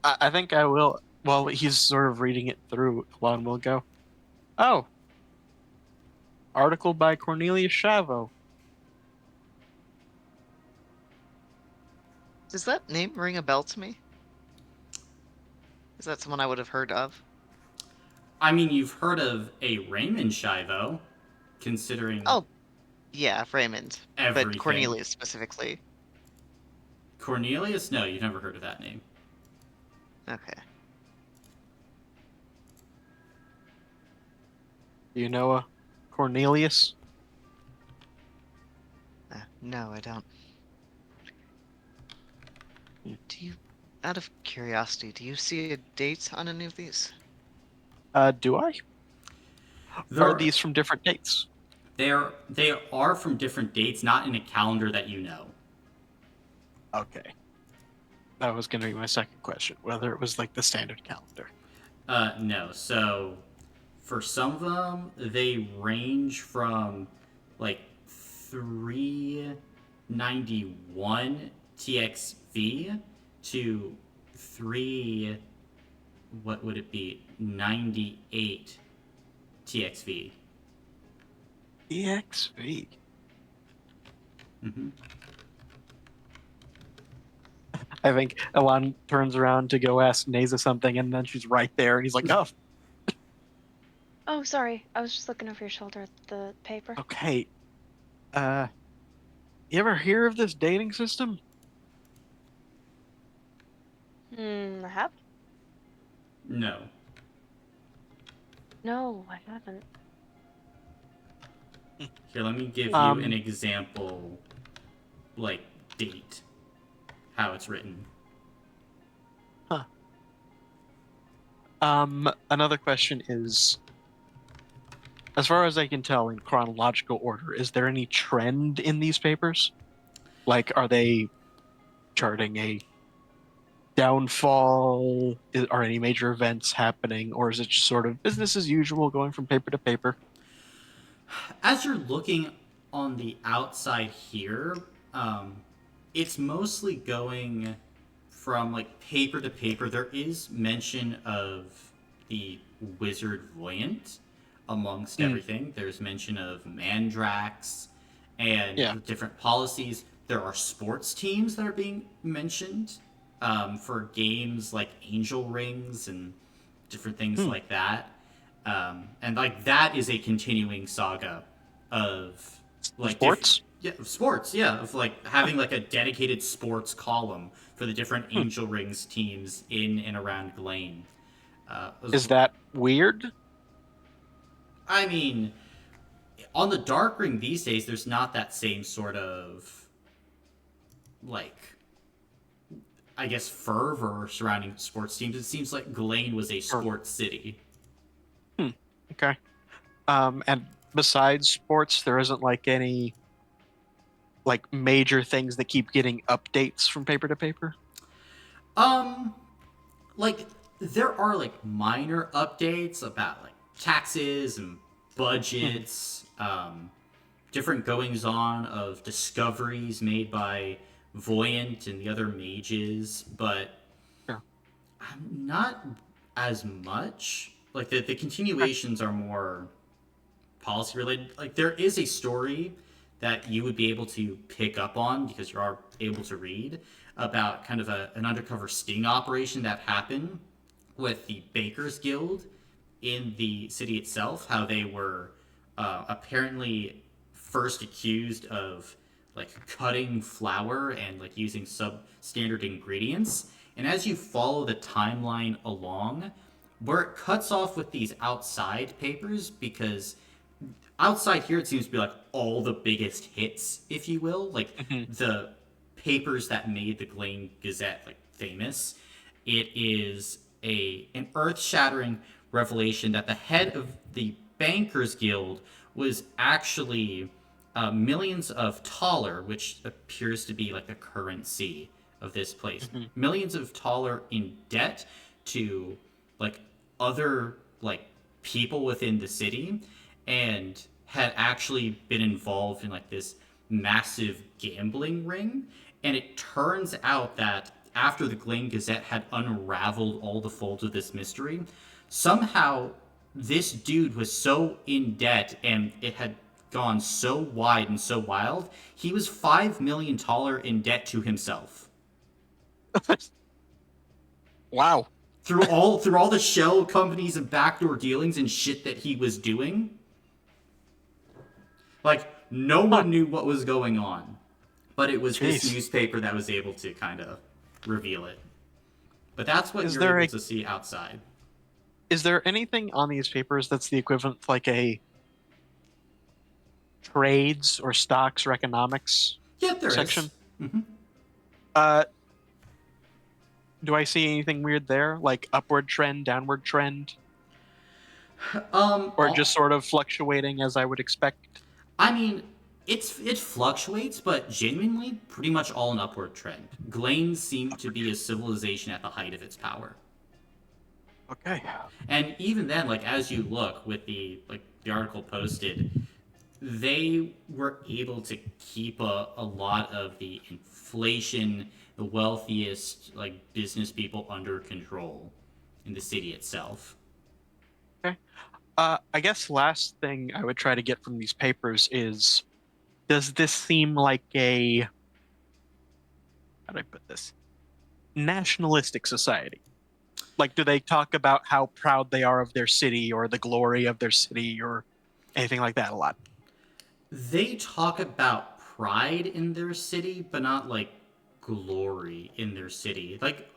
I think I will. While he's sort of reading it through, Lon will go. Oh, article by Cornelius Shavo. Does that name ring a bell to me? Is that someone I would have heard of? I mean, you've heard of a Raymond Shivo, considering Oh, yeah, Raymond. everything. But Cornelius specifically. Cornelius? No, you've never heard of that name. Okay. Do you know a Cornelius? No, I don't. Do you, out of curiosity, do you see a date on any of these? Do I? Are these from different dates? They are from different dates, not in a calendar that you know. Okay. That was going to be my second question, whether it was like the standard calendar. No. So, for some of them, they range from like 391 TXV to 3, what would it be, 98 TXV. EXV. Mm-hmm. I think Elan turns around to go ask Naza something, and then she's right there, and he's like, "Oh, Oh, sorry. I was just looking over your shoulder at the paper. okay. You ever hear of this dating system?" I have? No. No, I haven't. Here, let me give you an example, like, date. How it's written. Huh. Another question is, as far as I can tell in chronological order, is there any trend in these papers? Like, are they charting a downfall? Are any major events happening? Or is it just sort of business as usual going from paper to paper? As you're looking on the outside here, it's mostly going from like paper to paper. There is mention of the wizard Voyant amongst Mm. everything. There's mention of Mandrax and Yeah. different policies. There are sports teams that are being mentioned for games like Angel Rings and different things like that. And like that is a continuing saga of like Sports? yeah, of sports, yeah, of like having like a dedicated sports column for the different Angel Rings teams in and around Glane. Is that weird? I mean, on the Dark Ring these days, there's not that same sort of like, I guess, fervor surrounding sports teams. It seems like Glane was a sports city. Okay. And besides sports, there isn't like any like major things that keep getting updates from paper to paper. Like there are like minor updates about like taxes and budgets, different goings on of discoveries made by Voyant and the other mages, but Yeah. not as much. Like the continuations are more policy related. Like there is a story that you would be able to pick up on because you are able to read about kind of an undercover sting operation that happened with the Bakers Guild in the city itself. How they were apparently first accused of like cutting flour and like using substandard ingredients. And as you follow the timeline along, where it cuts off with these outside papers, because outside here it seems to be like all the biggest hits, if you will, like the papers that made the Glane Gazette like famous. It is an earth-shattering revelation that the head of the Bankers Guild was actually millions of taller, which appears to be like the currency of this place. Millions of taller in debt to like other like people within the city, and had actually been involved in like this massive gambling ring. And it turns out that after the Glane Gazette had unraveled all the folds of this mystery, somehow this dude was so in debt and it had gone so wide and so wild, he was 5 million taller in debt to himself. Wow. Through all the shell companies and backdoor dealings and shit that he was doing. Like no one knew what was going on, but it was this Jeez. newspaper that was able to kind of reveal it. But that's what Is you're there able a- to see outside. Is there anything on these papers that's the equivalent to like a trades or stocks or economics Yeah, there is. section? Mm-hmm. Do I see anything weird there? Like upward trend, downward trend? Or just sort of fluctuating as I would expect? I mean, it fluctuates, but genuinely, pretty much all an upward trend. Glane seemed to be a civilization at the height of its power. Okay. And even then, like as you look with the article posted, they were able to keep a lot of the inflation, the wealthiest like business people under control in the city itself. Okay. I guess last thing I would try to get from these papers is, does this seem like a, how do I put this? Nationalistic society? Like, do they talk about how proud they are of their city or the glory of their city or anything like that a lot? They talk about pride in their city, but not like glory in their city. Like,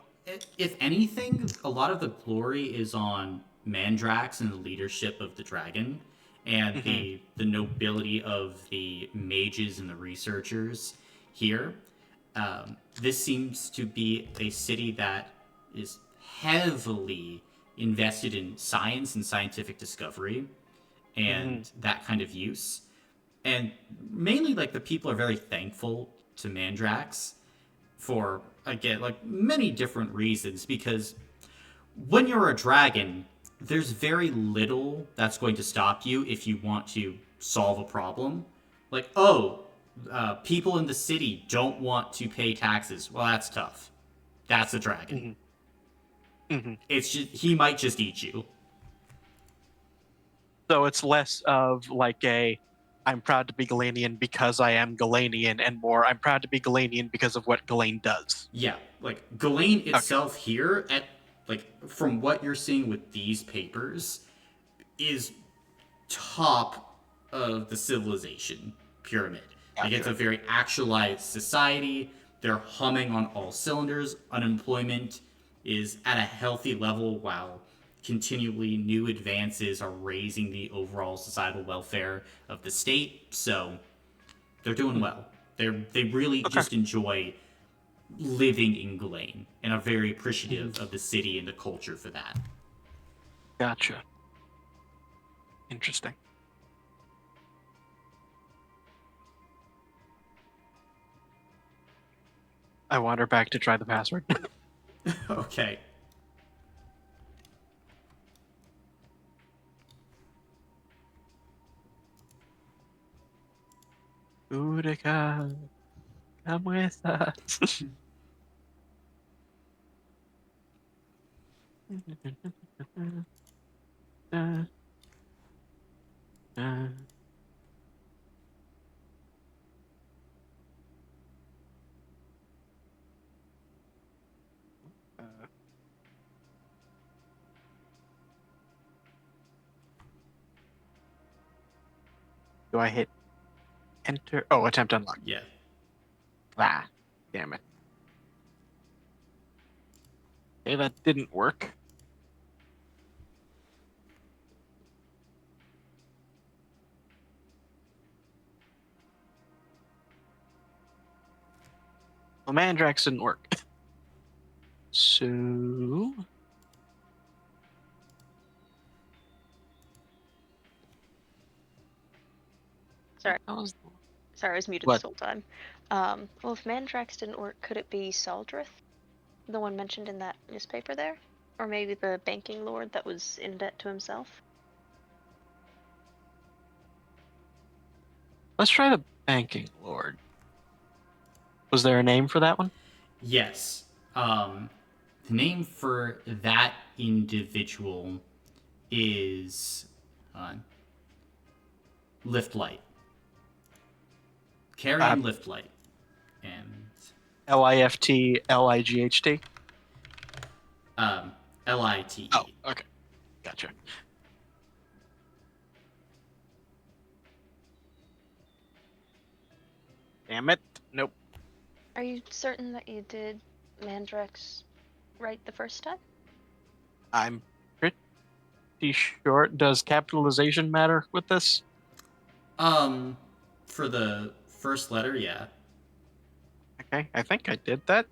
if anything, a lot of the glory is on Mandrax and the leadership of the dragon, and the nobility of the mages and the researchers here. This seems to be a city that is heavily invested in science and scientific discovery and that kind of use. And mainly, like, the people are very thankful to Mandrax for, again, like, many different reasons, because when you're a dragon, there's very little that's going to stop you if you want to solve a problem. Like, people in the city don't want to pay taxes. Well, that's tough. That's a dragon. It's just, he might just eat you. So it's less of like a I'm proud to be Galanian because I am Galanian, and more I'm proud to be Galanian because of what Galane does. Yeah, like Glane Okay. itself here, at like from what you're seeing with these papers, is top of the civilization pyramid. Like it's Gotcha. a very actualized society. They're humming on all cylinders. Unemployment is at a healthy level while continually new advances are raising the overall societal welfare of the state. So they're doing well. They really Okay. just enjoy living in Glane and are very appreciative Mhm. of the city and the culture for that. Gotcha. Interesting. I wander back to try the password. Okay. Utica, come with us. Do I hit enter? Oh, attempt unlock. Yeah. Ah, damn it. Okay, that didn't work. Well, Mandrax didn't work. So Sorry, that was sorry, I was muted this what? whole time. Well, if Mandrax didn't work, could it be Saldrith, the one mentioned in that newspaper there, or maybe the banking lord that was in debt to himself? Let's try the banking lord. Was there a name for that one? Yes. The name for that individual is Lift Light. Uh, Carrion Lift Light. And Lift Light. um, Oh, Lite. okay, gotcha. Damn it. Nope. Are you certain that you did Mandrax right the first time? I'm pretty sure. Does capitalization matter with this? Um, for the first letter, yeah. Okay, I think I did that.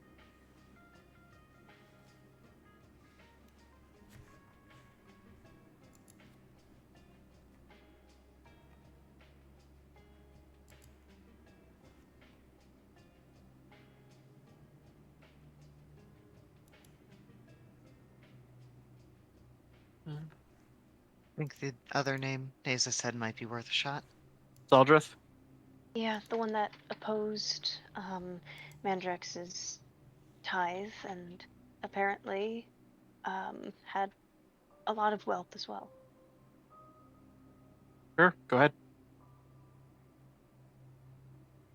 I think the other name Neza said might be worth a shot. Saldrith? Yeah, the one that opposed Mandrax's tithe and apparently had a lot of wealth as well. Sure, go ahead.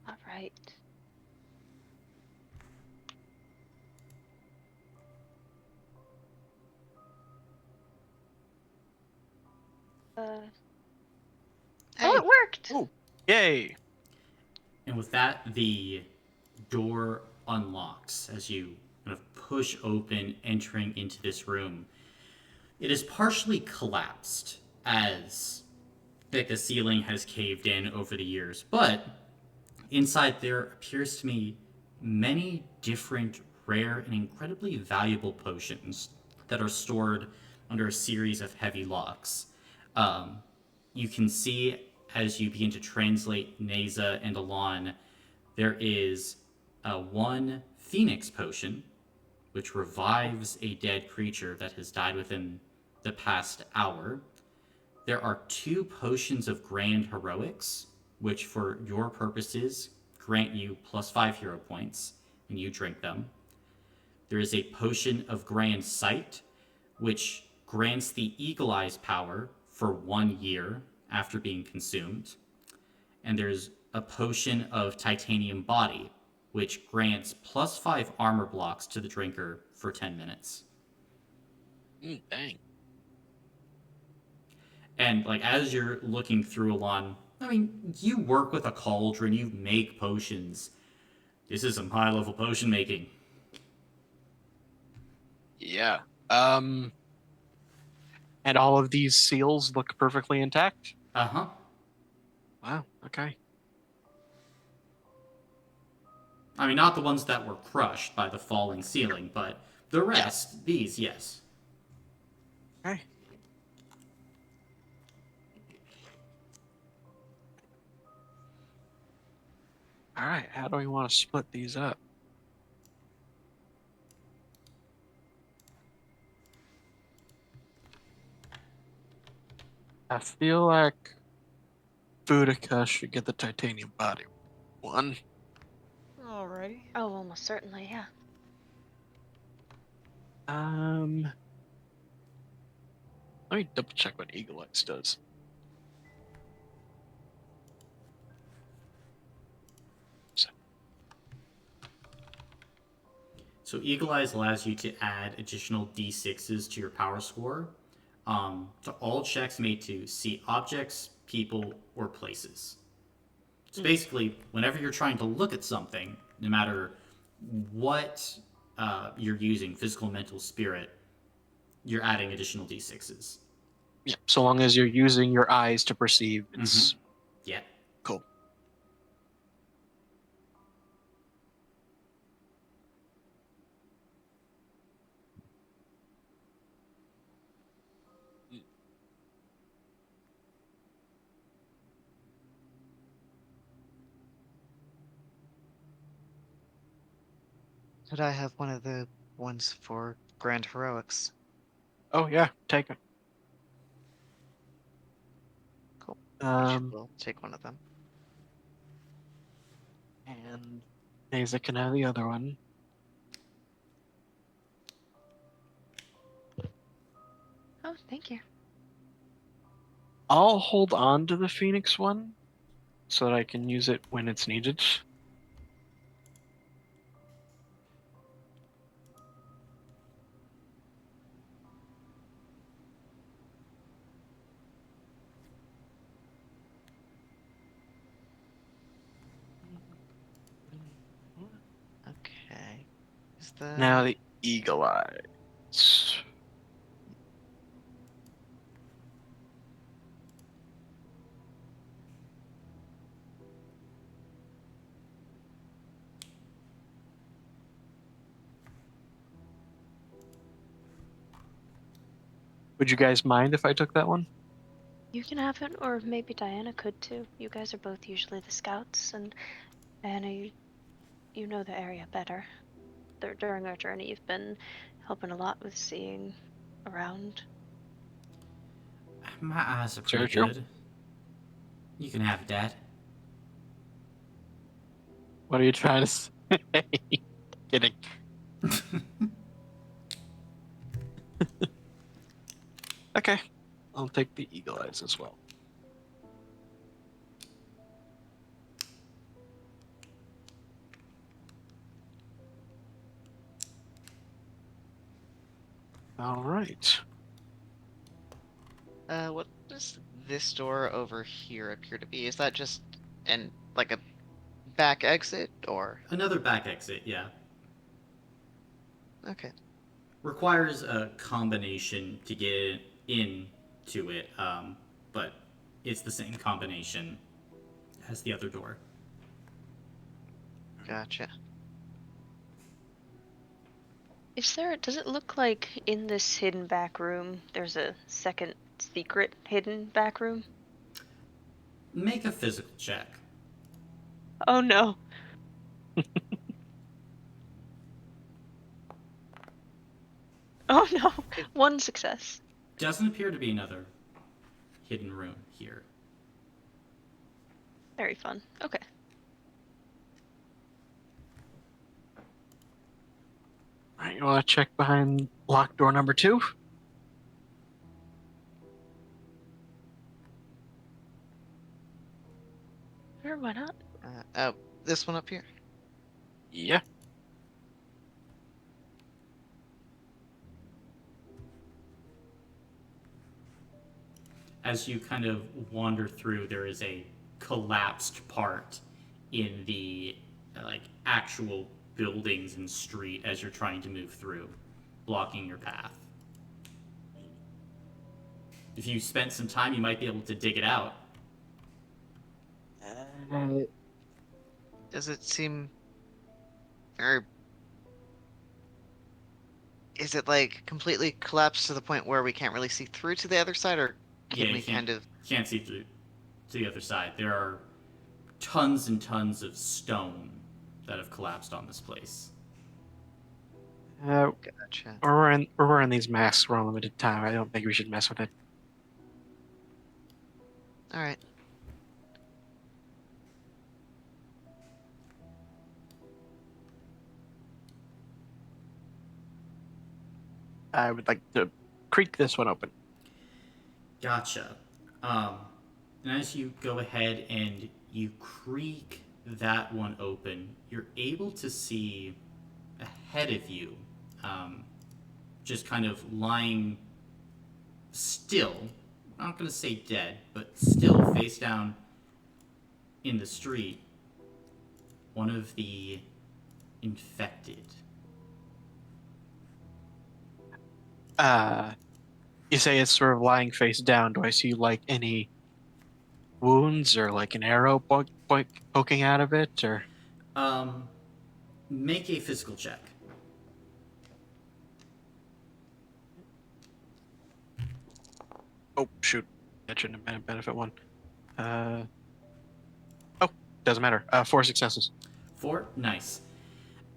All right. Oh, Hey, it worked! Ooh, yay! And with that, the door unlocks as you kind of push open, entering into this room. It is partially collapsed as like the ceiling has caved in over the years, but inside there appears to me many different rare and incredibly valuable potions that are stored under a series of heavy locks. Um, you can see as you begin to translate Neza and Alon, there is one Phoenix potion, which revives a dead creature that has died within the past hour. There are two potions of Grand Heroics, which for your purposes grant you +5 hero points, and you drink them. There is a potion of Grand Sight, which grants the Eagle Eyes power for 1 year after being consumed. And there's a potion of titanium body, which grants +5 armor blocks to the drinker for 10 minutes. Dang. And like as you're looking through Alon, I mean, you work with a cauldron, you make potions. This is some high level potion making. Yeah. And all of these seals look perfectly intact. Uh-huh. Wow. Okay. I mean, not the ones that were crushed by the falling ceiling, but the Yeah. rest, these, yes. Okay. All right. How do we want to split these up? I feel like Boudica should get the titanium body one. Alrighty. Oh, almost certainly, yeah. Let me double check what Eagle Eyes does. So Eagle Eyes allows you to add additional d6s to your power score to all checks made to see objects, people, or places. So basically, whenever you're trying to look at something, no matter what you're using, physical, mental, spirit, you're adding additional d6s. Yeah. So long as you're using your eyes to perceive, it's Yeah. cool. Could I have one of the ones for Grand Heroics? Oh yeah, take it. Cool. Um, We'll take one of them. and Naza can have the other one. Oh, thank you. I'll hold on to the Phoenix one so that I can use it when it's needed. Okay. Is Now the the Eagle Eyes. Would you guys mind if I took that one? You can have it, or maybe Diana could too. You guys are both usually the scouts, and Diana, you know the area better. During our journey, you've been helping a lot with seeing around. My eyes are pretty Jojo? good. You can have it, Dad. What are you trying to say? Kidding. Okay, I'll take the Eagle Eyes as well. All right. what does this door over here appear to be? Is that just like a back exit or Another back exit, yeah. okay. Requires a combination to get into it, but it's the same combination as the other door. Gotcha. Does it look like in this hidden back room there's a second secret hidden back room? Make a physical check. Oh no. Oh no. One success. Doesn't appear to be another hidden room here. Very fun. Okay. All right, you want to check behind locked door number 2? this one up here? Yeah. As you kind of wander through, there is a collapsed part in the like actual buildings and street as you're trying to move through, blocking your path. If you spent some time, you might be able to dig it out. Does it seem very... Is it like completely collapsed to the point where we can't really see through to the other side, or Yeah, can you we kind of... can't see through to the other side. There are tons and tons of stone that have collapsed on this place. Gotcha. We're wearing these masks for a limited time. I don't think we should mess with it. All right. I would like to creak this one open. Gotcha. Um, and as you go ahead and you creak that one open, you're able to see ahead of you, just kind of lying still. I'm not going to say dead, but still face down in the street, one of the infected. You say it's sort of lying face down. Do I see like any wounds or like an arrow poking out of it, or? Um, make a physical check. Oh shoot, that shouldn't have been a benefit one. Oh, doesn't matter. 4 successes. 4, nice.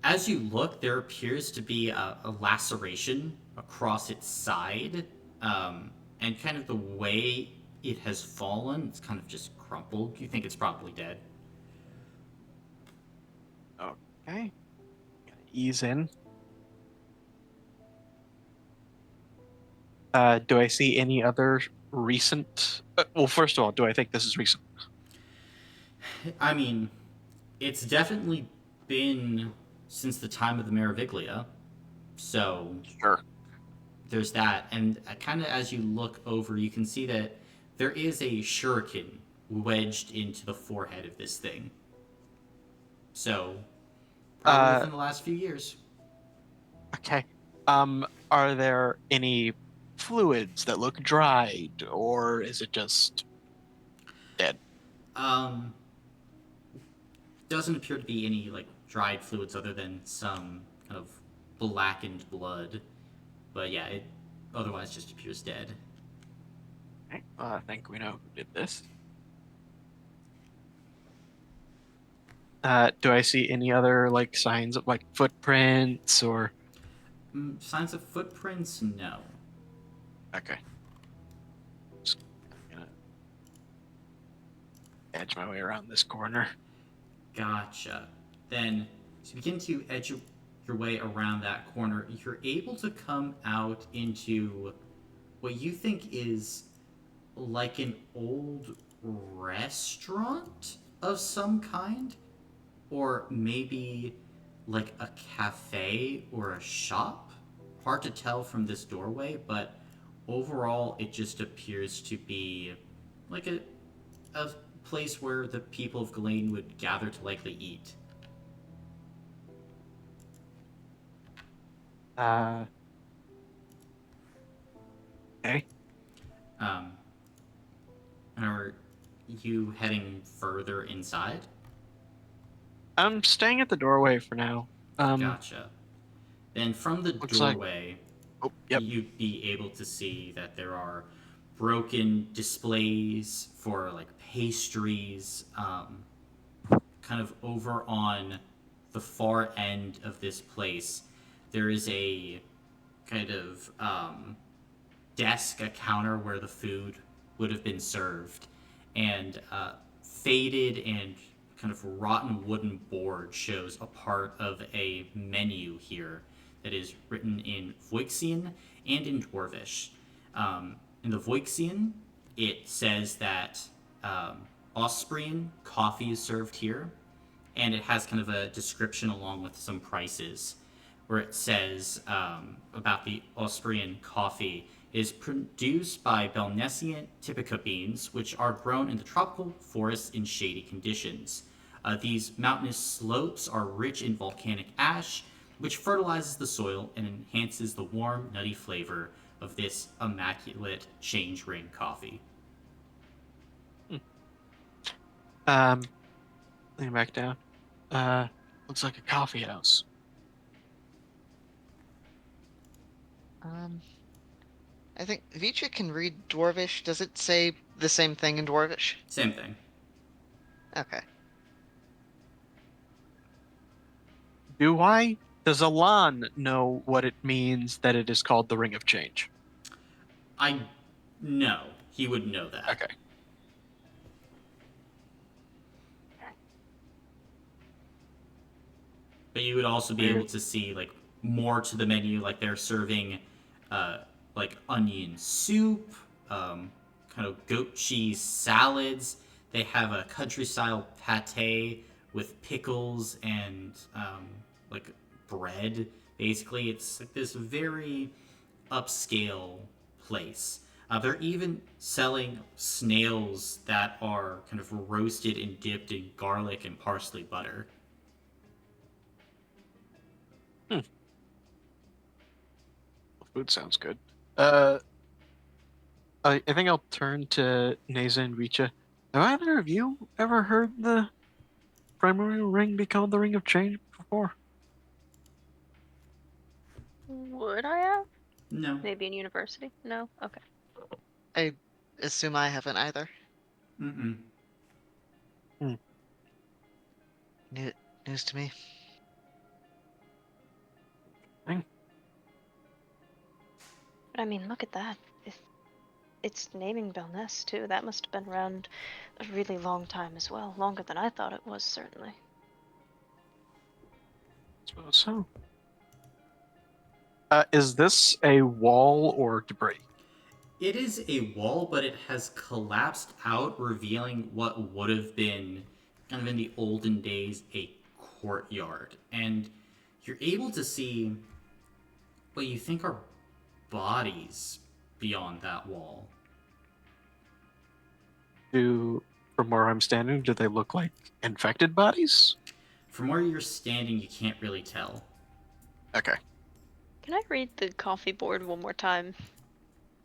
As you look, there appears to be a laceration across its side, and kind of the way it has fallen, it's kind of just crumpled. You think it's probably dead. Okay. Gotta ease in. Do I see any other recent? Well, first of all, do I think this is recent? I mean, it's definitely been since the time of the Meraviglia, so Sure. there's that. And kind of as you look over, you can see that there is a shuriken wedged into the forehead of this thing. So, probably Uh, within the last few years. okay. Are there any fluids that look dried, or is it just dead? Um, doesn't appear to be any like dried fluids other than some kind of blackened blood. But yeah, it otherwise just appears dead. Okay. Well, I think we know who did this. Do I see any other like signs of like footprints or? Signs of footprints? No. Okay. Just gonna edge my way around this corner. Gotcha. Then, as you begin to edge your way around that corner, you're able to come out into what you think is like an old restaurant of some kind, or maybe like a cafe or a shop. Hard to tell from this doorway, but overall, it just appears to be like a place where the people of Glane would gather to likely eat. Uh, okay. Um, are you heading further inside? I'm staying at the doorway for now. Gotcha. Then from the Looks like. doorway, Oh, yep. you'd be able to see that there are broken displays for like pastries, kind of over on the far end of this place. There is a kind of desk, a counter where the food would have been served, and faded and kind of rotten wooden board shows a part of a menu here that is written in Voixian and in Dwarvish. In the Voixian, it says that Osprian coffee is served here, and it has kind of a description along with some prices, where it says about the Austrian coffee is produced by Belnesian typica beans, which are grown in the tropical forests in shady conditions. These mountainous slopes are rich in volcanic ash, which fertilizes the soil and enhances the warm, nutty flavor of this immaculate change ring coffee. Lean back down. Uh, looks like a coffee house. Um, I think Vitra can read Dwarvish. Does it say the same thing in Dwarvish? Same thing. Okay. Does Alan know what it means that it is called the Ring of Change? I know. He would know that. Okay. But you would also be able to see like more to the menu, like they're serving like onion soup, kind of goat cheese salads. They have a country style pate with pickles and like bread. Basically, it's like this very upscale place. They're even selling snails that are kind of roasted and dipped in garlic and parsley butter. Hmm. Food sounds good. Uh, I think I'll turn to Neza and Richa. Have either of you ever heard the primary ring be called the Ring of Change before? Would I have? No. Maybe in university? No? Okay. I assume I haven't either. Mm-mm. New, news to me. But I mean, look at that. If it's naming Belness too, that must have been around a really long time as well. Longer than I thought it was, certainly. Suppose so. Is this a wall or debris? It is a wall, but it has collapsed out, revealing what would have been, kind of in the olden days, a courtyard. And you're able to see what you think are bodies beyond that wall. From where I'm standing, do they look like infected bodies? From where you're standing, you can't really tell. Okay. Can I read the coffee board one more time?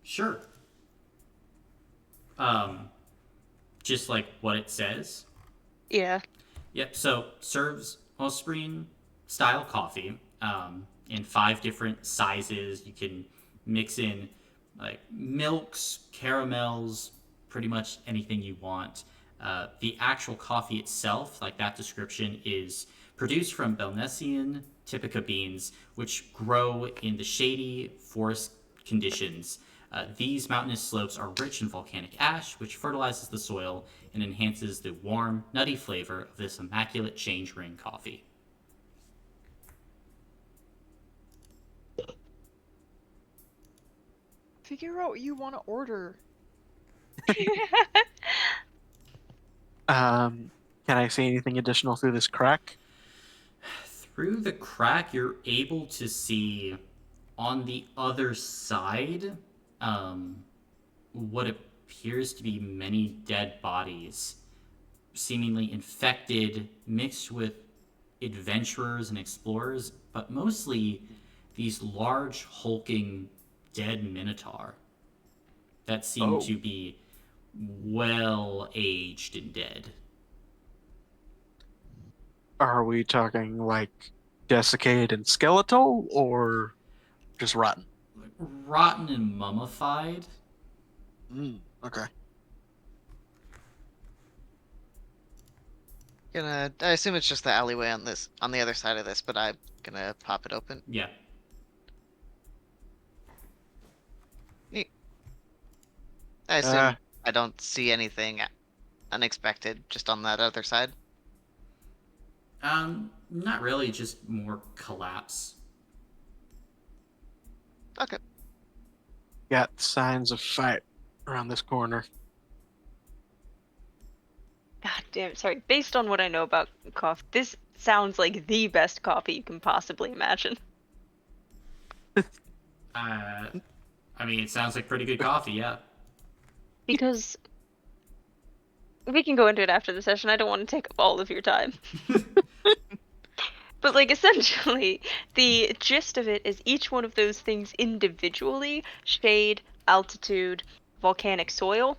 Sure. Just like what it says. Yeah. Yep. So serves Austrian style coffee in 5 different sizes. You can mix in like milks, caramels, pretty much anything you want. The actual coffee itself, like that description, is produced from Belnesian typica beans, which grow in the shady forest conditions. These mountainous slopes are rich in volcanic ash, which fertilizes the soil and enhances the warm, nutty flavor of this immaculate change ring coffee. Figure out what you want to order. Can I see anything additional through this crack? Through the crack, you're able to see on the other side what appears to be many dead bodies, seemingly infected, mixed with adventurers and explorers, but mostly these large, hulking, dead minotaur that seem to be well aged and dead. Are we talking like desiccated and skeletal, or just rotten? Rotten and mummified. Okay. I assume it's just the alleyway on the other side of this, but I'm gonna pop it open. Yeah. Neat. I assume I don't see anything unexpected just on that other side. Not really, just more collapse. Okay. Got signs of fight around this corner. God damn it, sorry. Based on what I know about coffee, this sounds like the best coffee you can possibly imagine. I mean, it sounds like pretty good coffee, yeah. Because we can go into it after the session. I don't want to take up all of your time. But, like, essentially, the gist of it is each one of those things individually, shade, altitude, volcanic soil,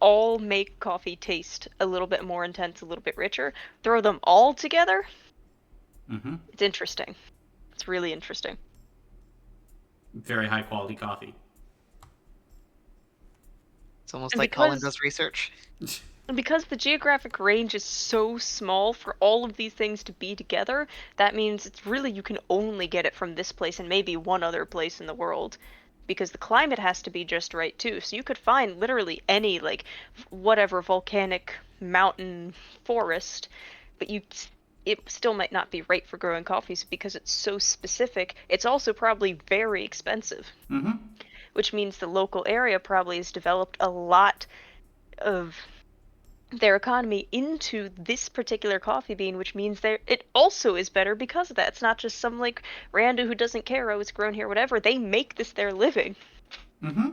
all make coffee taste a little bit more intense, a little bit richer. Throw them all together, Mm-hmm. it's interesting. It's really interesting. Very high quality coffee. It's almost And like Colin because does research. And because the geographic range is so small for all of these things to be together, that means it's really you can only get it from this place and maybe one other place in the world. Because the climate has to be just right too. So you could find literally any, like, whatever volcanic mountain forest, but it still might not be right for growing coffees because it's so specific. It's also probably very expensive, Mm-hmm. which means the local area probably has developed a lot of their economy into this particular coffee bean, which means it also is better because of that. It's not just some like rando who doesn't care, oh, it's grown here, whatever. They make this their living. Mm-hmm.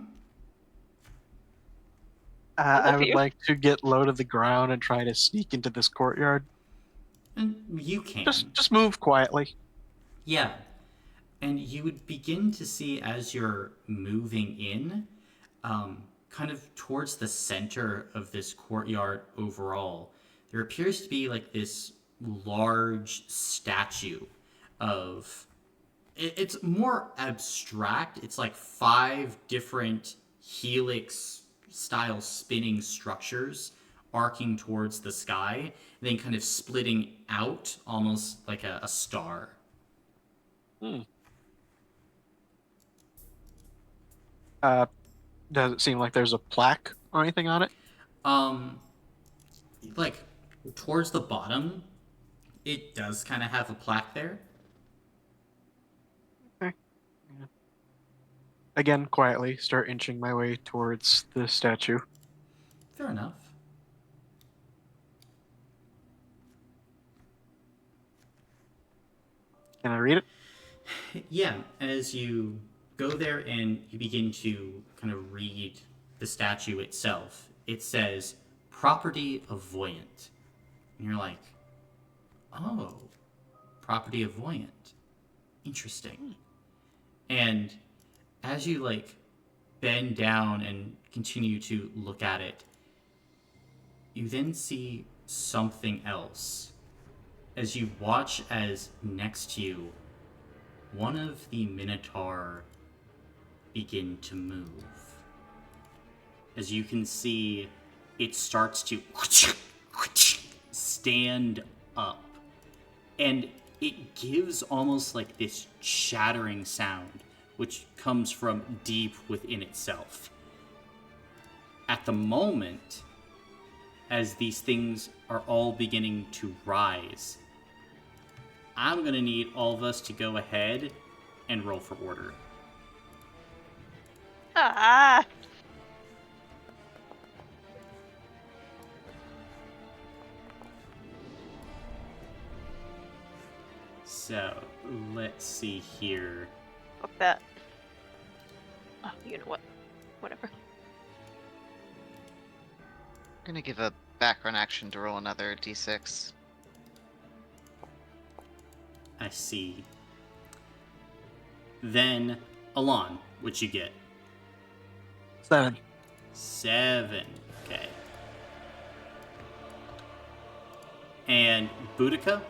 I I love would you. like to get low to the ground and try to sneak into this courtyard. And you can. Just move quietly. Yeah. And you would begin to see as you're moving in, kind of towards the center of this courtyard overall, there appears to be like this large statue of. It's more abstract. It's like 5 different helix style spinning structures arcing towards the sky, and then kind of splitting out almost like a star. Hmm. Uh, does it seem like there's a plaque or anything on it? Um, like towards the bottom, it does kind of have a plaque there. Okay. Yeah. Again, quietly, start inching my way towards the statue. Fair enough. Can I read it? Yeah, as you go there and you begin to kind of read the statue itself, it says property of Voyant. And you're like, oh, property of Voyant. Interesting. And as you like bend down and continue to look at it, you then see something else. As you watch as next to you, one of the Minotaur begin to move. As you can see, it starts to stand up. And it gives almost like this shattering sound, which comes from deep within itself. At the moment, as these things are all beginning to rise, I'm going to need all of us to go ahead and roll for order. Ah, So, let's see here. fuck that. Oh, you know what? Whatever. I'm gonna give a background action to roll another d6. I see. Then, Alon, what you get? 7. 7. Okay. And Boudica,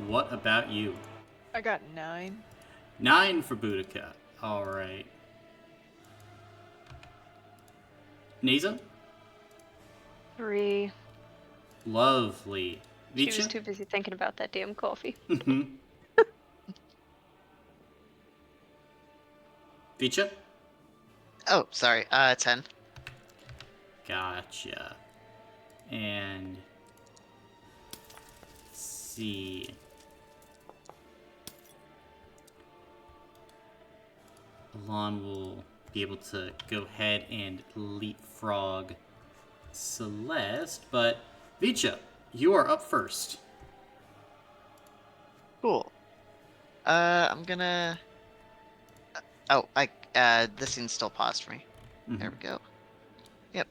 what about you? I got 9. 9 for Boudica. Alright. Niza? 3. Lovely. She was Vicha? too busy thinking about that damn coffee. Vicha? Oh, sorry. 10. Gotcha. And let's see. Alon will be able to go ahead and leapfrog Celeste, but Vicha, you are up first. Cool. I'm gonna. Oh, this scene's still paused for me. There we go. Yep.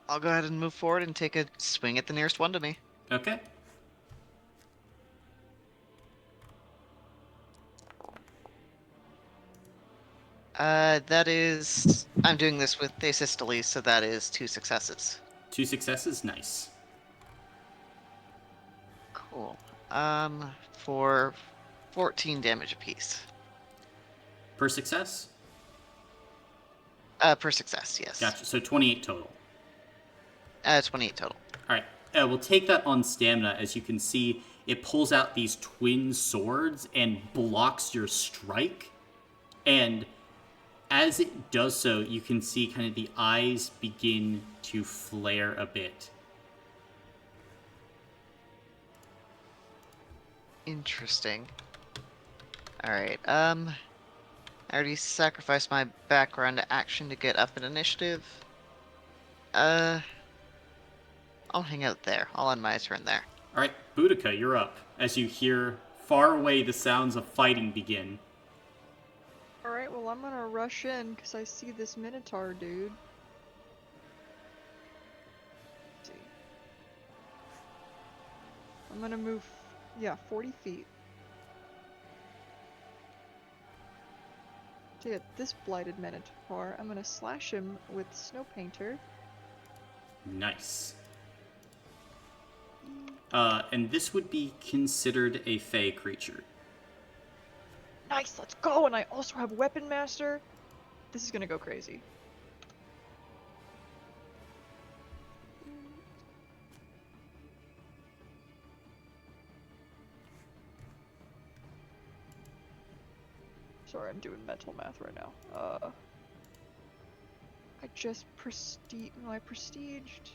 I'll go ahead and move forward and take a swing at the nearest one to me. Okay. That is. I'm doing this with asystole, so that is 2 successes. 2 successes, nice. Cool. For 14 damage apiece. Per success? Per success, yes. Gotcha. So 28 total. 28 total. All right. We'll take that on stamina. As you can see, it pulls out these twin swords and blocks your strike. And as it does so, you can see kind of the eyes begin to flare a bit. Interesting. Alright, I already sacrificed my background action to get up an initiative. I'll hang out there. I'll end my turn there. All right, Boudica, you're up. As you hear far away the sounds of fighting begin. Alright, well, I'm gonna rush in because I see this Minotaur dude. Let's see. I'm gonna move, 40 feet. To get this blighted Minotaur, I'm gonna slash him with Snow Painter. Nice. And this would be considered a fey creature. Nice, let's go! And I also have Weapon Master. This is gonna go crazy. Sorry, I'm doing mental math right now. I just prestiged. No, I prestiged.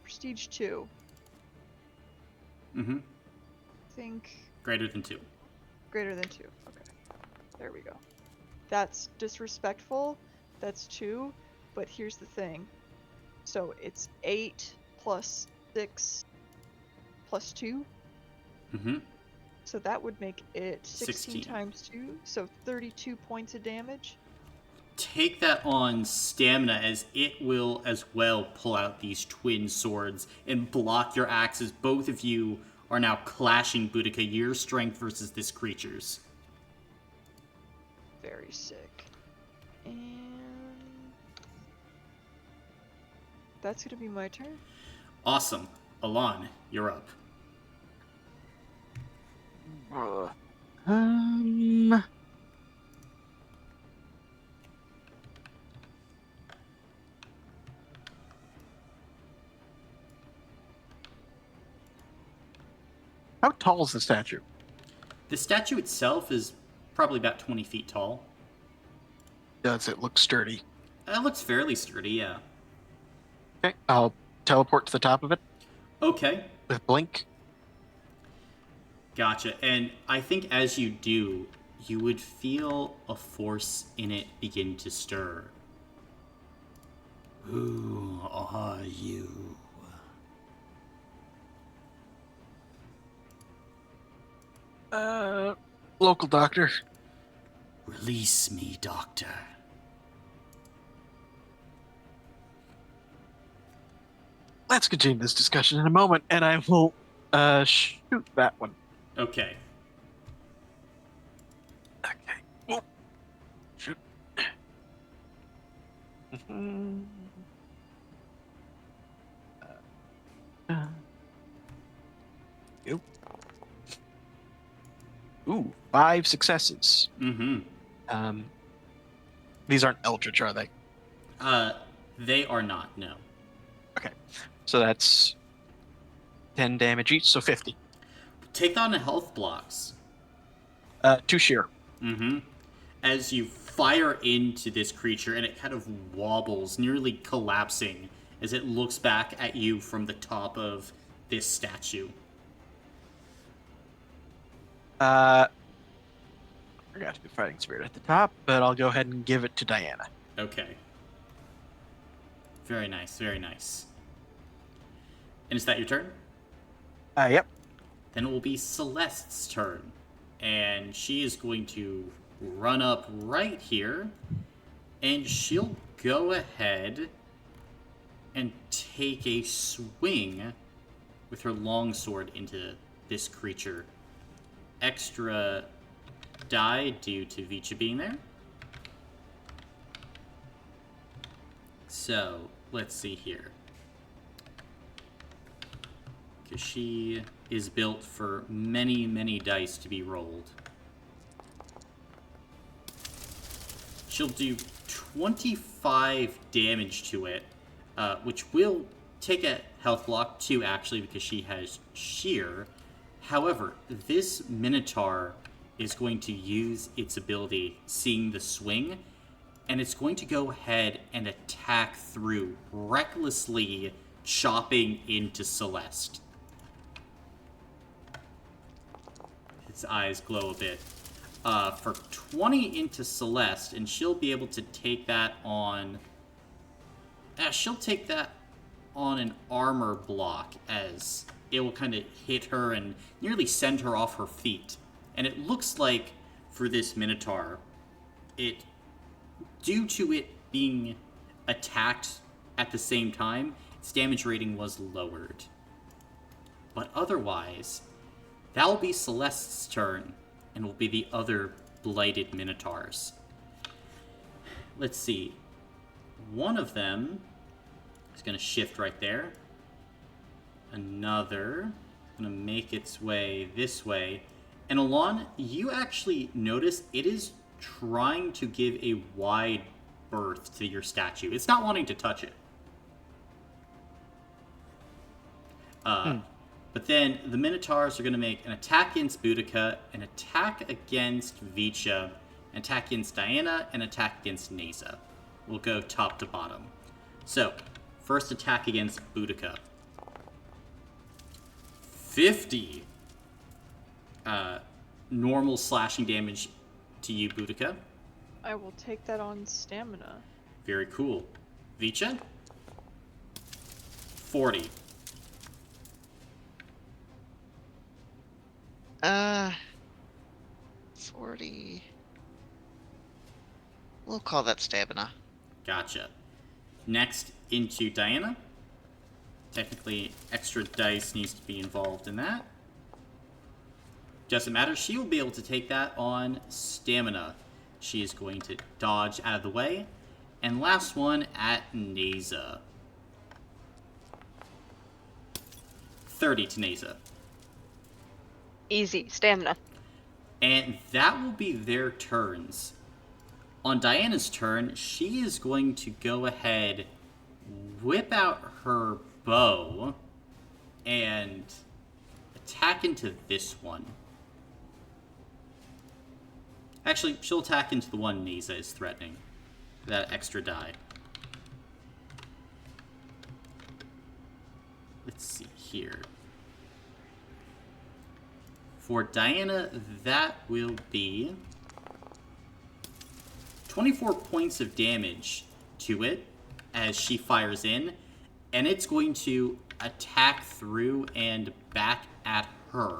Prestige 2. Mm-hmm. Think Greater than 2. greater than 2. Okay. There we go. That's disrespectful. That's 2. But here's the thing. So it's 8 plus 6 plus 2. Mm-hmm. So that would make it 16 16. times 2. So 32 points of damage. Take that on stamina, as it will as well pull out these twin swords and block your axes. Both of you are now clashing, Boudica, your strength versus this creature's. Very sick. And that's gonna be my turn. Awesome. Alon, you're up. How tall is the statue? The statue itself is probably about 20 feet tall. Does it look sturdy? It looks fairly sturdy, yeah. Okay, I'll teleport to the top of it Okay, with blink. gotcha. And I think as you do, you would feel a force in it begin to stir. Who are you? Local doctor. Release me, Doctor. Let's continue this discussion in a moment, and I will shoot that one. Okay. Okay. Oh. Shoot. Yep. Ooh, 5 successes. Mm-hmm. These aren't Eldritch, are they? They are not, no. Okay. So that's 10 damage each, so 50. Take that on health blocks. 2 sheer. Mm-hmm. As you fire into this creature, and it kind of wobbles, nearly collapsing, as it looks back at you from the top of this statue. I forgot to do Fighting Spirit at the top, but I'll go ahead and give it to Diana. Okay. Very nice, very nice. And is that your turn? Yep. Then it will be Celeste's turn. And she is going to run up right here. And she'll go ahead and take a swing with her longsword into this creature. Extra die due to Vicha being there. So, let's see here. Because she is built for many, many dice to be rolled. She'll do 25 damage to it, which will take a health block, 2 actually, because she has sheer. However, this Minotaur is going to use its ability, seeing the swing, and it's going to go ahead and attack through, recklessly chopping into Celeste. Its eyes glow a bit. For 20 into Celeste, and she'll be able to take that on... she'll take that on an armor block, as it will kind of hit her and nearly send her off her feet. And it looks like, for this Minotaur, due to it being attacked at the same time, its damage rating was lowered. But otherwise, that will be Celeste's turn, and will be the other blighted Minotaurs. Let's see. One of them is going to shift right there. Another is going to make its way this way. And Alon, you actually notice it is trying to give a wide berth to your statue. It's not wanting to touch it. But then the Minotaurs are going to make an attack against Boudica, an attack against Vicha, an attack against Diana, and an attack against Neza. We'll go top to bottom. So, first attack against Boudica. 50 normal slashing damage to you, Boudica. I will take that on stamina. Very cool. Vicha? 40. 40. We'll call that stamina. Gotcha. Next, into Diana. Technically, extra dice needs to be involved in that. Doesn't matter. She will be able to take that on stamina. She is going to dodge out of the way. And last one at Neza. 30 to Neza. Easy. Stamina. And that will be their turns. On Diana's turn, she is going to go ahead, whip out her bow, and attack into this one. Actually, she'll attack into the one Neza is threatening. That extra die. Let's see here. For Diana, that will be 24 points of damage to it as she fires in, and it's going to attack through and back at her.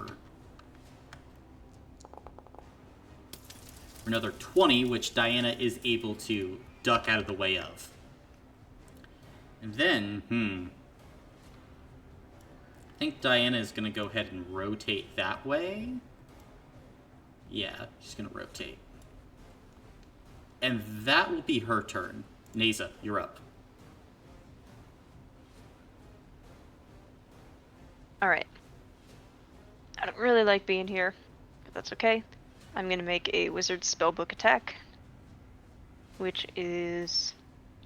For another 20, which Diana is able to duck out of the way of. And then, I think Diana is going to go ahead and rotate that way. Yeah, she's going to rotate. And that will be her turn. Neza, you're up. Alright. I don't really like being here, but that's okay. I'm gonna make a wizard spellbook attack, which is...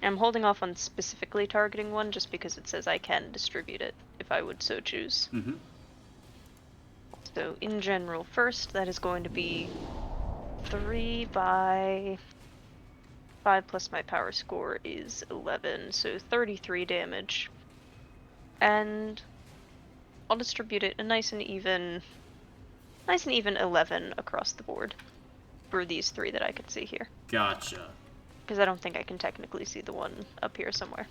I'm holding off on specifically targeting one just because it says I can distribute it if I would so choose. Mm-hmm. So in general, first, that is going to be 3 by 5 plus my power score is 11, so 33 damage. And I'll distribute it a nice and even 11 across the board for these 3 that I could see here. Gotcha. Because I don't think I can technically see the one up here somewhere.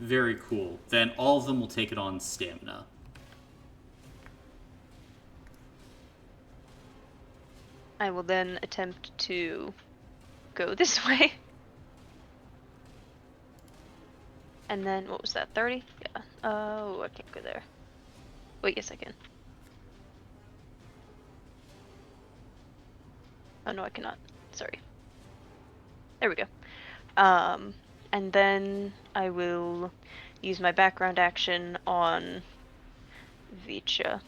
Very cool. Then all of them will take it on stamina. I will then attempt to go this way. And then, what was that, 30? Yeah. Oh, I can't go there. Wait, yes I can. Oh no, I cannot. Sorry. There we go. And then I will use my background action on Vicha.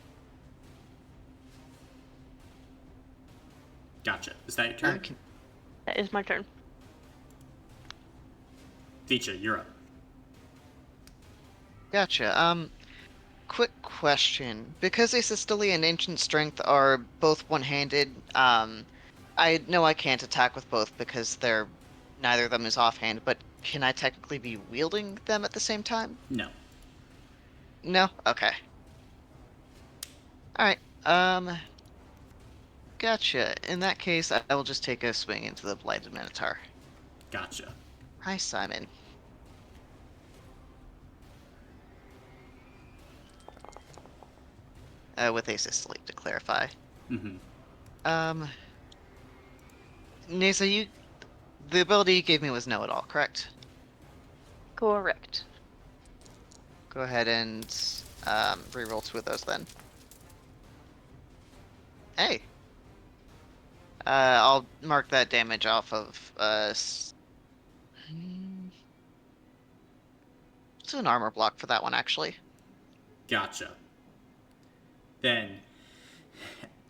Gotcha. Is that your turn? That is my turn. Vicha, you're up. Gotcha. Quick question. Because Asystole and Ancient Strength are both one-handed, I know I can't attack with both because neither of them is offhand, but can I technically be wielding them at the same time? No. No? Okay. Alright, gotcha. In that case, I will just take a swing into the Blighted Minotaur. Gotcha. Hi, Simon. With Asystole, to clarify. Mm-hmm. Neza, the ability you gave me was Know-It-All, correct? Correct. Go ahead and reroll 2 of those then. Hey. I'll mark that damage off of it's an armor block for that one, actually. Gotcha. Then,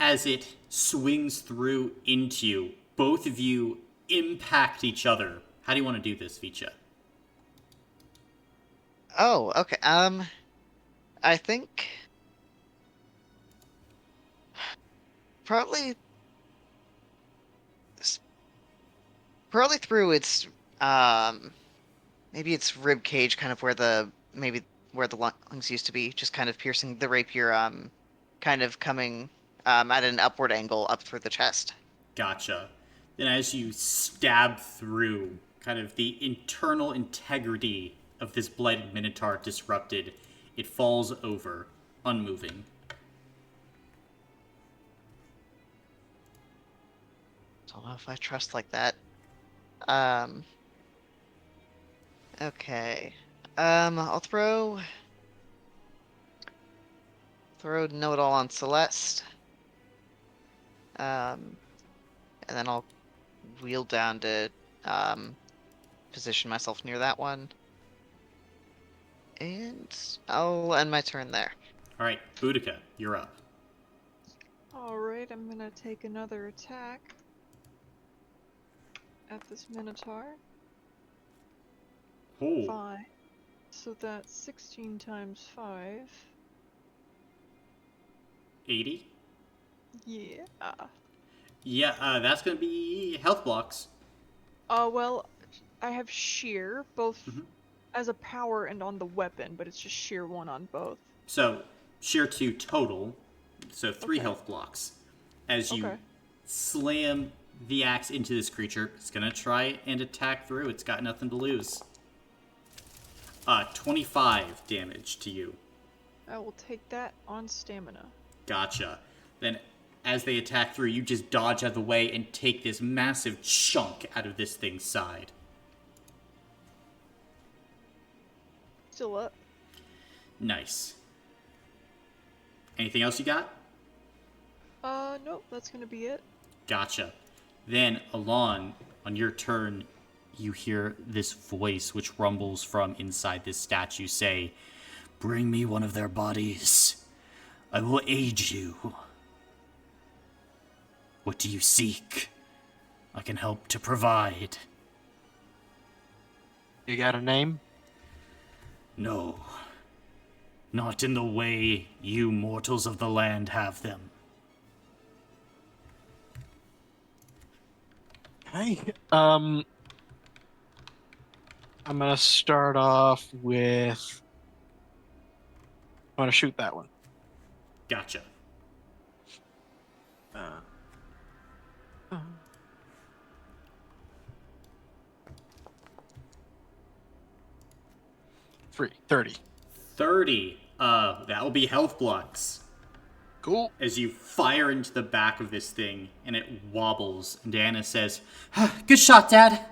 as it swings through into you, both of you impact each other. How do you want to do this, Vicha? Oh, okay. I think probably probably through its maybe its rib cage, kind of where the lungs used to be, just kind of piercing the rapier, kind of coming at an upward angle up through the chest. Gotcha. Then as you stab through, kind of the internal integrity of this Blighted Minotaur disrupted, it falls over, unmoving. Don't know if I trust like that. Okay. I'll throw Know-It-All on Celeste. And then I'll wheel down to position myself near that one. And I'll end my turn there. Alright, Boudica, you're up. Alright, I'm gonna take another attack at this Minotaur. Oh, 5. So that's 16 times 5. 80? Yeah. Yeah, that's gonna be health blocks. Well, I have sheer, both Mhm. as a power and on the weapon, but it's just sheer 1 on both. So, sheer 2 total, so 3 Okay. health blocks. As you Okay. slam the axe into this creature, it's gonna try and attack through. It's got nothing to lose. 25 damage to you. I will take that on stamina. Gotcha. Then, as they attack through, you just dodge out of the way and take this massive chunk out of this thing's side. Still up. Nice. Anything else you got? Nope, that's gonna be it. Gotcha. Then, Alon, on your turn, you hear this voice which rumbles from inside this statue say, "Bring me one of their bodies. I will aid you. What do you seek? I can help to provide." You got a name? No. Not in the way you mortals of the land have them. Okay. I'm gonna start off with. I'm gonna shoot that one. Gotcha. Uh, 30. 30. That will be health blocks. Cool. As you fire into the back of this thing, and it wobbles, and Diana says, "Good shot, Dad."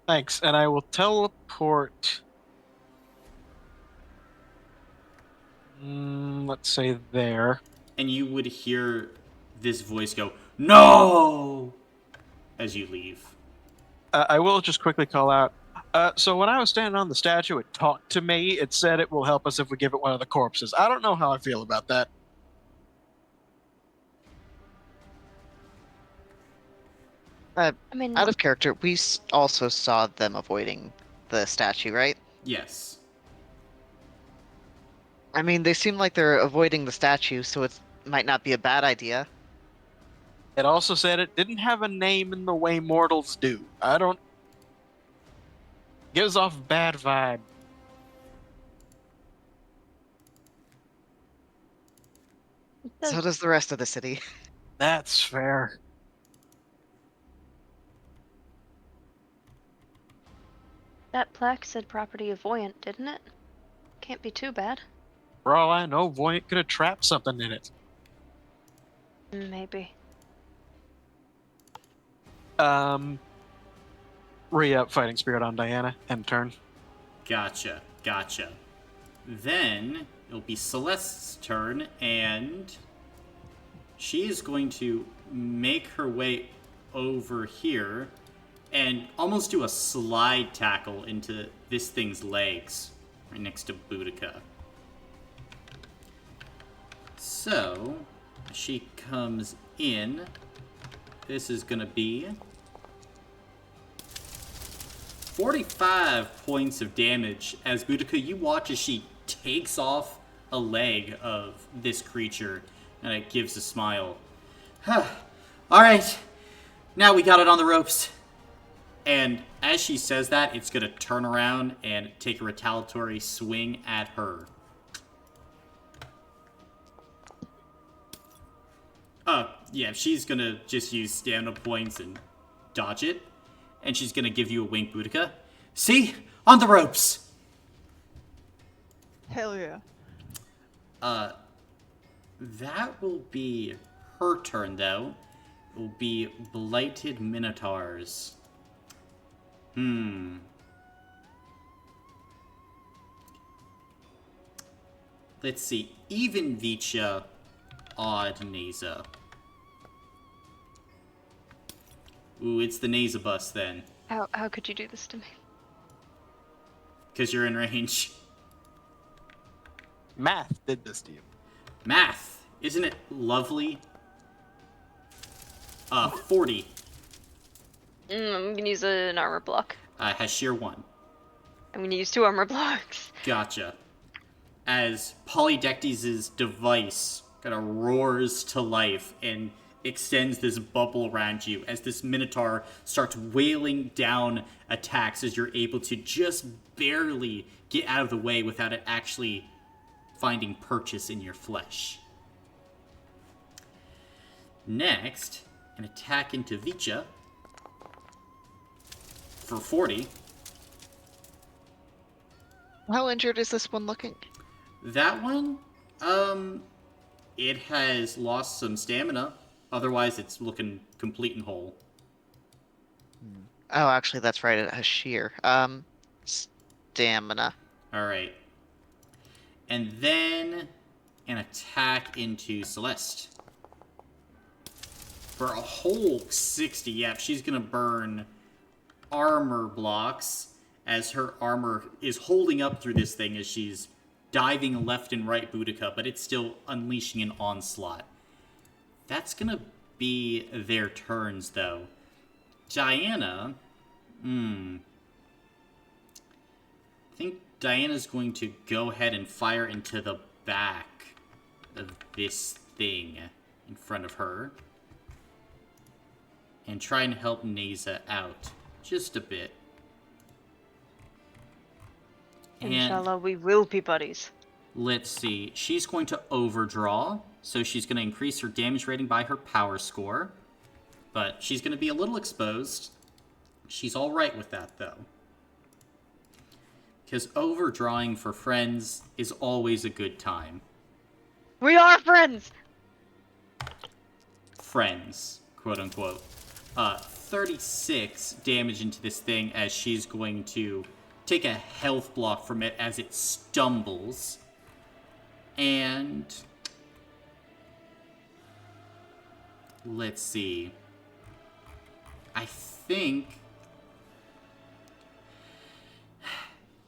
Thanks, and I will teleport. Let's say there. And you would hear this voice go, "No!" as you leave. I will just quickly call out. So when I was standing on the statue, it talked to me. It said it will help us if we give it one of the corpses. I don't know how I feel about that. I mean, Out of character, we also saw them avoiding the statue, right? Yes. I mean, they seem like they're avoiding the statue, so it might not be a bad idea. It also said it didn't have a name in the way mortals do. I don't. Gives off bad vibe. So does the rest of the city. That's fair. that plaque said property of Voyant, didn't it? Can't be too bad. For all I know, Voyant could have trapped something in it. Maybe. Re-up Fighting Spirit on Diana. End turn. Gotcha. Then it'll be Celeste's turn, and she is going to make her way over here and almost do a slide tackle into this thing's legs right next to Boudica. So she comes in. This is going to be 45 points of damage as Boudica, you watch as she takes off a leg of this creature, and it gives a smile. Alright, now we got it on the ropes. And as she says that, it's going to turn around and take a retaliatory swing at her. Yeah, she's going to just use stamina points and dodge it. And she's going to give you a wink, Boudica. See? On the ropes! Hell yeah. That will be her turn, though. It will be Blighted Minotaurs. Let's see. Even Vicha, odd Neza. Ooh, it's the Neza bus then. How could you do this to me? Because you're in range. Math did this to you. Math. Isn't it lovely? 40. I'm gonna use an armor block. Has sheer 1. I'm gonna use 2 armor blocks. Gotcha. As Polydectes' device kind of roars to life and extends this bubble around you as this Minotaur starts wailing down attacks as you're able to just barely get out of the way without it actually finding purchase in your flesh. Next, an attack into Vicha for 40. How injured is this one looking? That one, it has lost some stamina. Otherwise, it's looking complete and whole. Oh, actually, that's right. It has sheer. Stamina. Alright. And then an attack into Celeste. For a whole 60. Yep, she's gonna burn armor blocks as her armor is holding up through this thing as she's diving left and right Boudica, but it's still unleashing an onslaught. That's gonna be their turns, though. Diana, I think Diana's going to go ahead and fire into the back of this thing in front of her. And try and help Neza out just a bit. And Inshallah, we will be buddies. let's see. She's going to overdraw, so she's going to increase her damage rating by her power score. But she's going to be a little exposed. She's all right with that, though. Because overdrawing for friends is always a good time. We are friends! Friends, quote unquote. 36 damage into this thing as she's going to take a health block from it as it stumbles. And let's see. I think,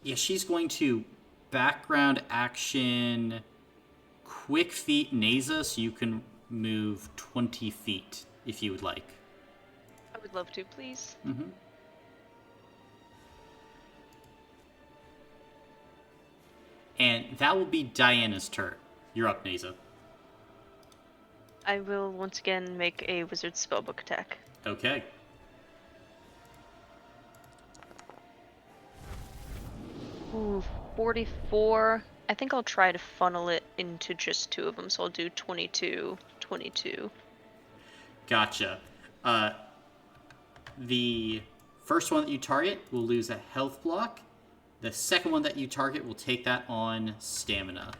yeah, she's going to background action quick feet Naza, so you can move 20 feet if you would like. I would love to, please. Mm-hmm. And that will be Diana's turn. You're up, Naza. I will once again make a wizard spellbook attack. Okay. Ooh, 44. I think I'll try to funnel it into just 2 of them, so I'll do 22, 22. Gotcha. The first one that you target will lose a health block. The second one that you target will take that on stamina.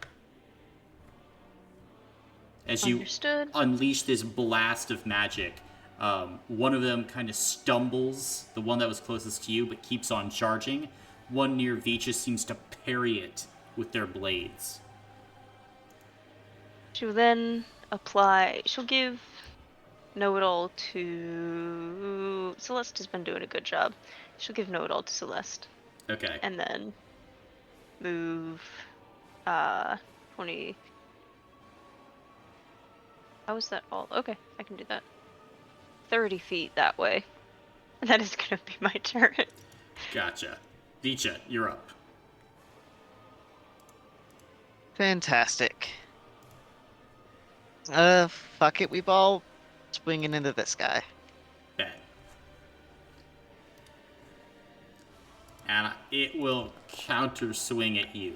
As you Understood. unleash this blast of magic, one of them kind of stumbles, the one that was closest to you, but keeps on charging. One near Vecha seems to parry it with their blades. She'll then apply. She'll give Know-It-All to. Celeste has been doing a good job. She'll give Know-It-All to Celeste. Okay. And then move 20. How is that all? Okay, I can do that. 30 feet that way. That is gonna be my turn. Gotcha. Vecha, you're up. Fantastic. Fuck it, we ball swinging into this guy. Bet. And it will counter swing at you.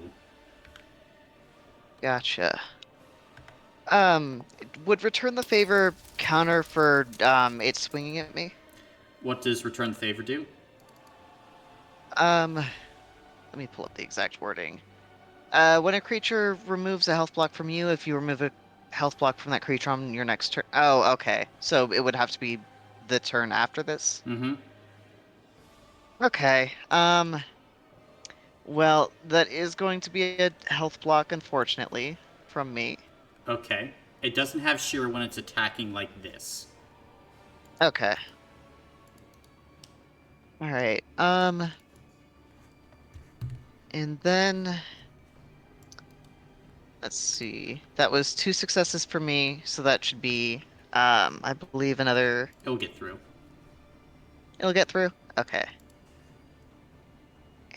Gotcha. Would return the favor counter for it swinging at me? What does return the favor do? Let me pull up the exact wording. When a creature removes a health block from you, if you remove a health block from that creature on your next turn. Oh, okay. So it would have to be the turn after this? Mm-hmm. Okay. Well, that is going to be a health block, unfortunately, from me. Okay. It doesn't have sheer when it's attacking like this. Okay. Alright, and then let's see. That was 2 successes for me, so that should be, I believe another... It'll get through. It'll get through? Okay.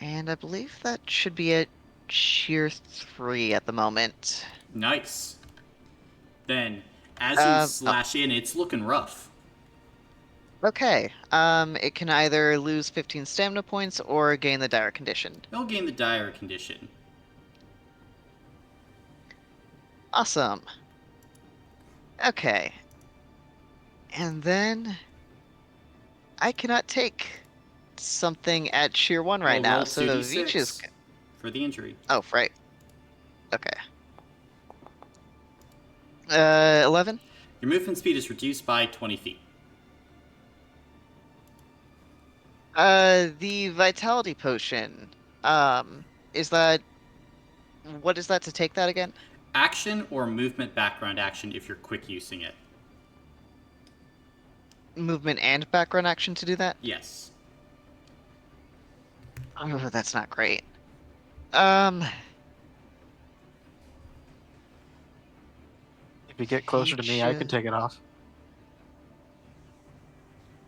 And I believe that should be a sheer 3 at the moment. Nice. Then, as you Oh. slash in, it's looking rough. Okay, it can either lose 15 stamina points or gain the dire condition. It'll gain the dire condition. Awesome. Okay. And then... I cannot take something at sheer 1 right We'll now, roll so 2d6 Veach is... for the injury. Oh, right. Okay. 11? Your movement speed is reduced by 20 feet. The Vitality Potion, is that... What is that to take that again? Action or movement background action if you're quick using it. Movement and background action to do that? Yes. Oh, that's not great. If you get closer to me, I can take it off.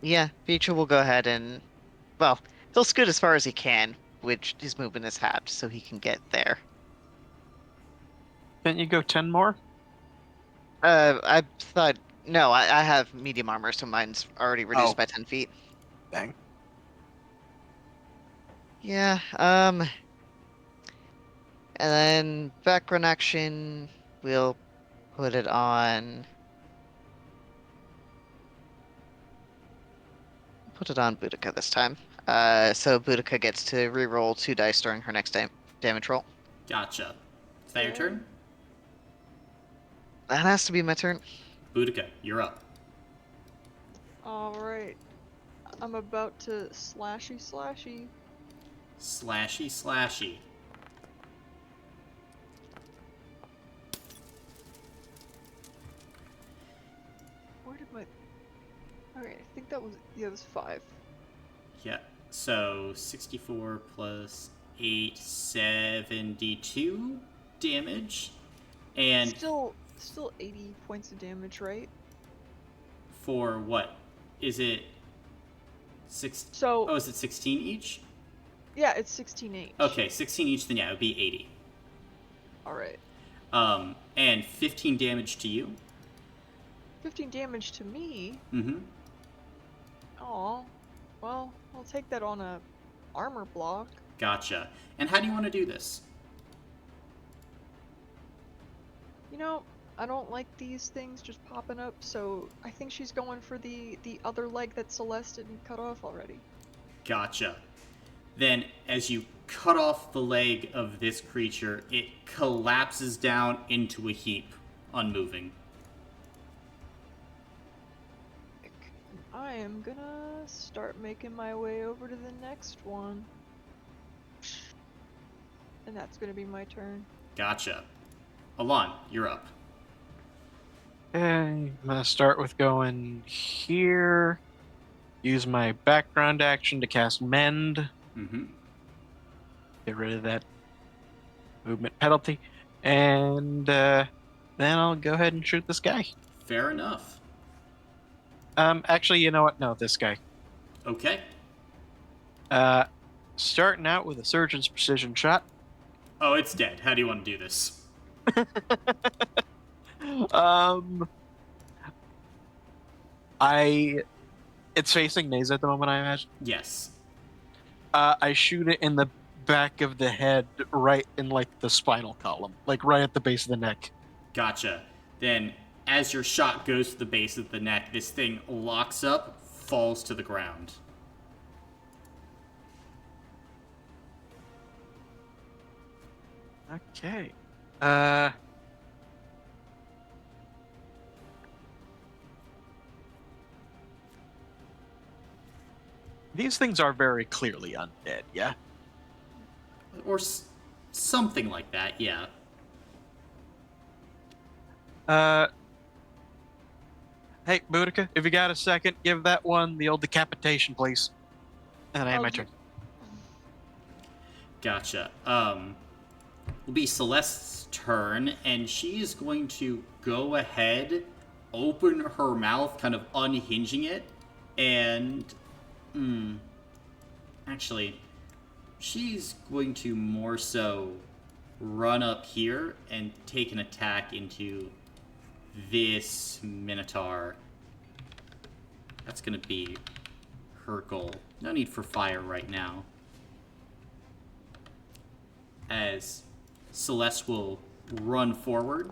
Yeah, Veach will go ahead and... Well, he'll scoot as far as he can, which his movement is halved, so he can get there. Can't you go 10 more? I thought... No, I have medium armor, so mine's already reduced Oh. by 10 feet. Dang. Yeah, and then background action, we'll put it on... Put it on Boudica this time. So Boudica gets to re-roll 2 dice during her next damage roll. Gotcha. Is that your Yeah. turn? That has to be my turn. Boudica, you're up. Alright. I'm about to slashy. Slashy. Where did my... Okay, I think that was... Yeah, it was 5. Yeah. So 64 plus 8, 72 damage. And Still 80 points of damage, right? for what? Is it six? So, Oh, is it 16 each? yeah, it's 16 each. Okay, 16 each, then yeah, it would be 80. Alright. And 15 damage to you. 15 damage to me? Mm-hmm. Aw. Well, I'll take that on a armor block. Gotcha. And how do you want to do this? You know, I don't like these things just popping up, so I think she's going for the other leg that Celeste didn't cut off already. Gotcha. Then, as you cut off the leg of this creature, it collapses down into a heap, unmoving. I am gonna start making my way over to the next one. And that's gonna be my turn. Gotcha. Alon, you're up. Okay, I'm gonna start with going here. Use my background action to cast Mend. Mm-hmm. Get rid of that movement penalty. And then I'll go ahead and shoot this guy. Fair enough. Actually, you know what? No, this guy. Okay. Starting out with a surgeon's precision shot. Oh, it's dead. How do you want to do this? It's facing Naze at the moment, I imagine. Yes. I shoot it in the back of the head, right in like the spinal column, like right at the base of the neck. Gotcha. Then, as your shot goes to the base of the neck, this thing locks up, falls to the ground. Okay. These things are very clearly undead, yeah? Or something like that, yeah. Hey, Boudica, if you got a second, give that one the old decapitation, please. And I have my turn. Gotcha. Will be Celeste's turn, and she is going to go ahead, open her mouth, kind of unhinging it, and actually, she's going to more so run up here and take an attack into this Minotaur. That's going to be her goal. No need for fire right now. As Celeste will run forward,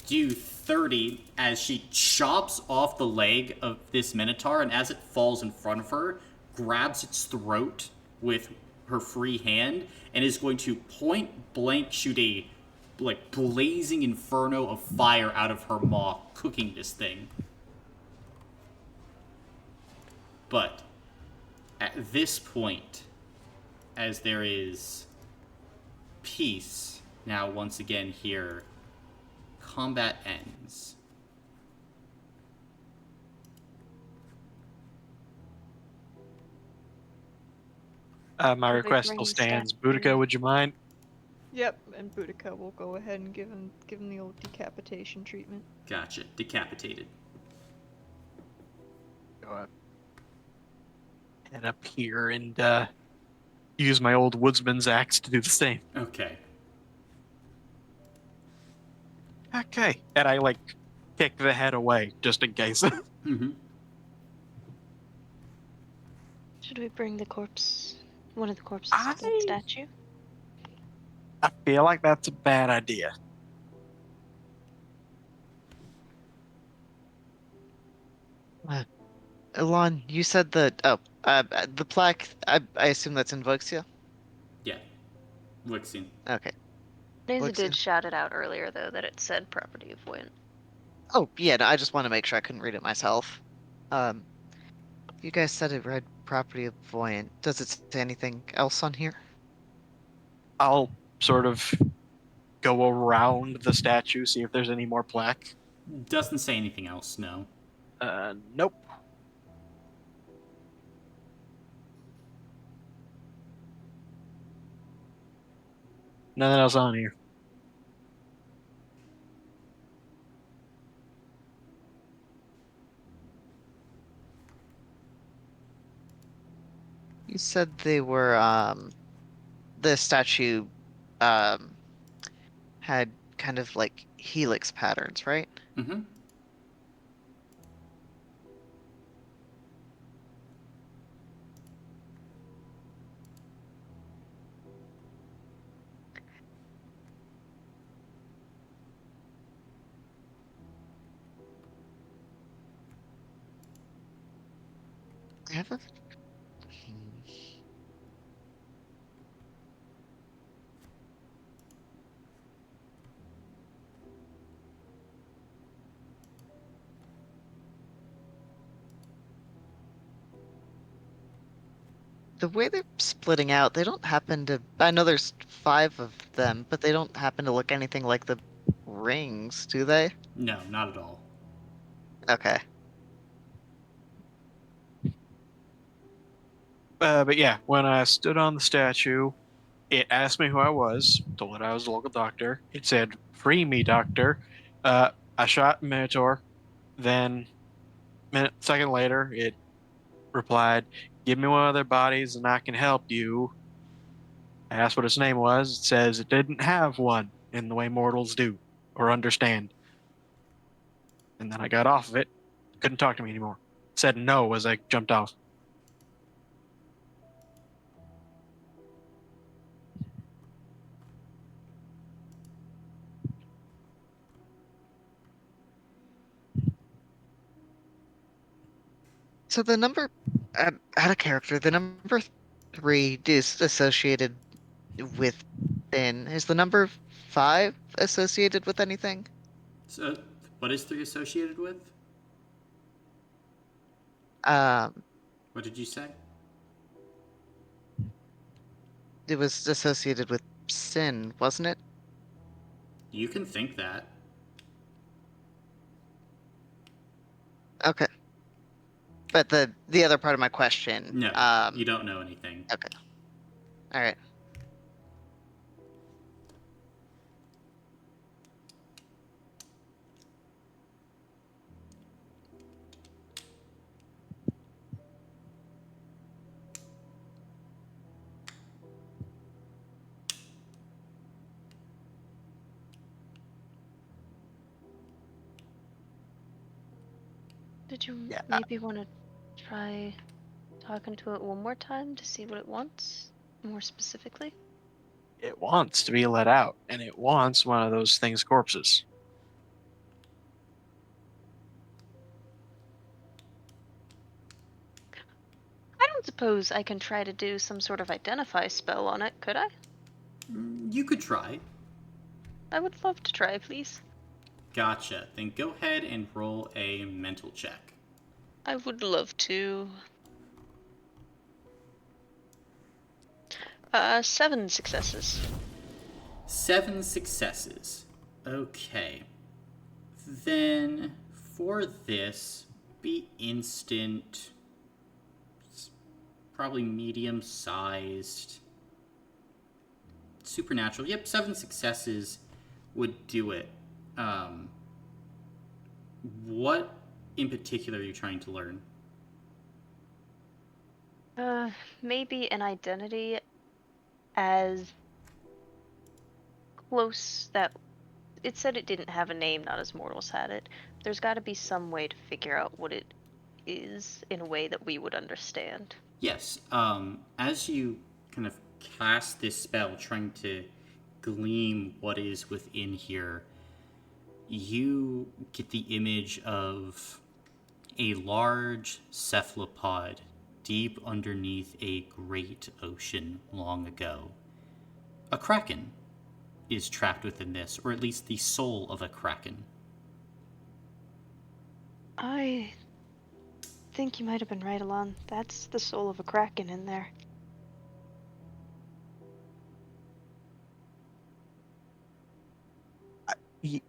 do 30 as she chops off the leg of this Minotaur, and as it falls in front of her, grabs its throat with her free hand and is going to point blank shoot a like blazing inferno of fire out of her maw, cooking this thing. But at this point, as there is peace now once again here, combat ends. My request still stands. Boudica, would you mind? Yep, and Boudica will go ahead and give him the old decapitation treatment. Gotcha. Decapitated. Go up. Head up here and use my old woodsman's axe to do the same. Okay. Okay. And I like kick the head away just in case. Mm-hmm. Should we bring the corpse, one of the corpses to the statue? I feel like that's a bad idea. Elon, you said that. The plaque. I assume that's in Voxia. Yeah, Wixien. Okay, Naza did Voxia. shout it out earlier, though, that it said property of Wint. Oh yeah, no, I just want to make sure I couldn't read it myself. Um, you guys said it read property of Voyant. Does it say anything else on here? I'll sort of go around the statue, see if there's any more plaque. Doesn't say anything else, no. Nope. Nothing else on here. You said they were the statue um had kind of like helix patterns, right? Mm-hmm. I have a hmm. The way they're splitting out, they don't happen to. I know there's 5 of them, but they don't happen to look anything like the rings, do they? No, not at all. Okay. But yeah, when I stood on the statue, it asked me who I was, told it I was a local doctor. It said, "Free me, doctor." I shot Minotaur. Then, second later, it replied, "Give me one of their bodies and I can help you." I asked what its name was. It says it didn't have one in the way mortals do or understand. And then I got off of it. Couldn't talk to me anymore. Said no as I jumped off. So the number out of character, the number 3 is associated with thin. Is the number 5 associated with anything? So, what is 3 associated with? Um, What did you say? it was associated with sin, wasn't it? You can think that. Okay. But the other part of my question, No, you don't know anything. okay. All right. Did you Yeah, maybe want to try talking to it one more time to see what it wants more specifically? it wants to be let out, and it wants one of those things' corpses. I don't suppose I can try to do some sort of identify spell on it, could I? You could try. I would love to try, please. Gotcha. Then go ahead and roll a mental check. I would love to. 7 successes. 7 successes. Okay. Then for this, be instant. Probably medium sized. Supernatural. Yep, 7 successes would do it. Um, what in particular are you trying to learn? Maybe an identity as close that it said it didn't have a name, not as mortals had it. There's got to be some way to figure out what it is in a way that we would understand. Yes. As you kind of cast this spell, trying to glean what is within here, you get the image of a large cephalopod deep underneath a great ocean long ago. A kraken is trapped within this, or at least the soul of a kraken. I think you might have been right, Alon. That's the soul of a kraken in there. Do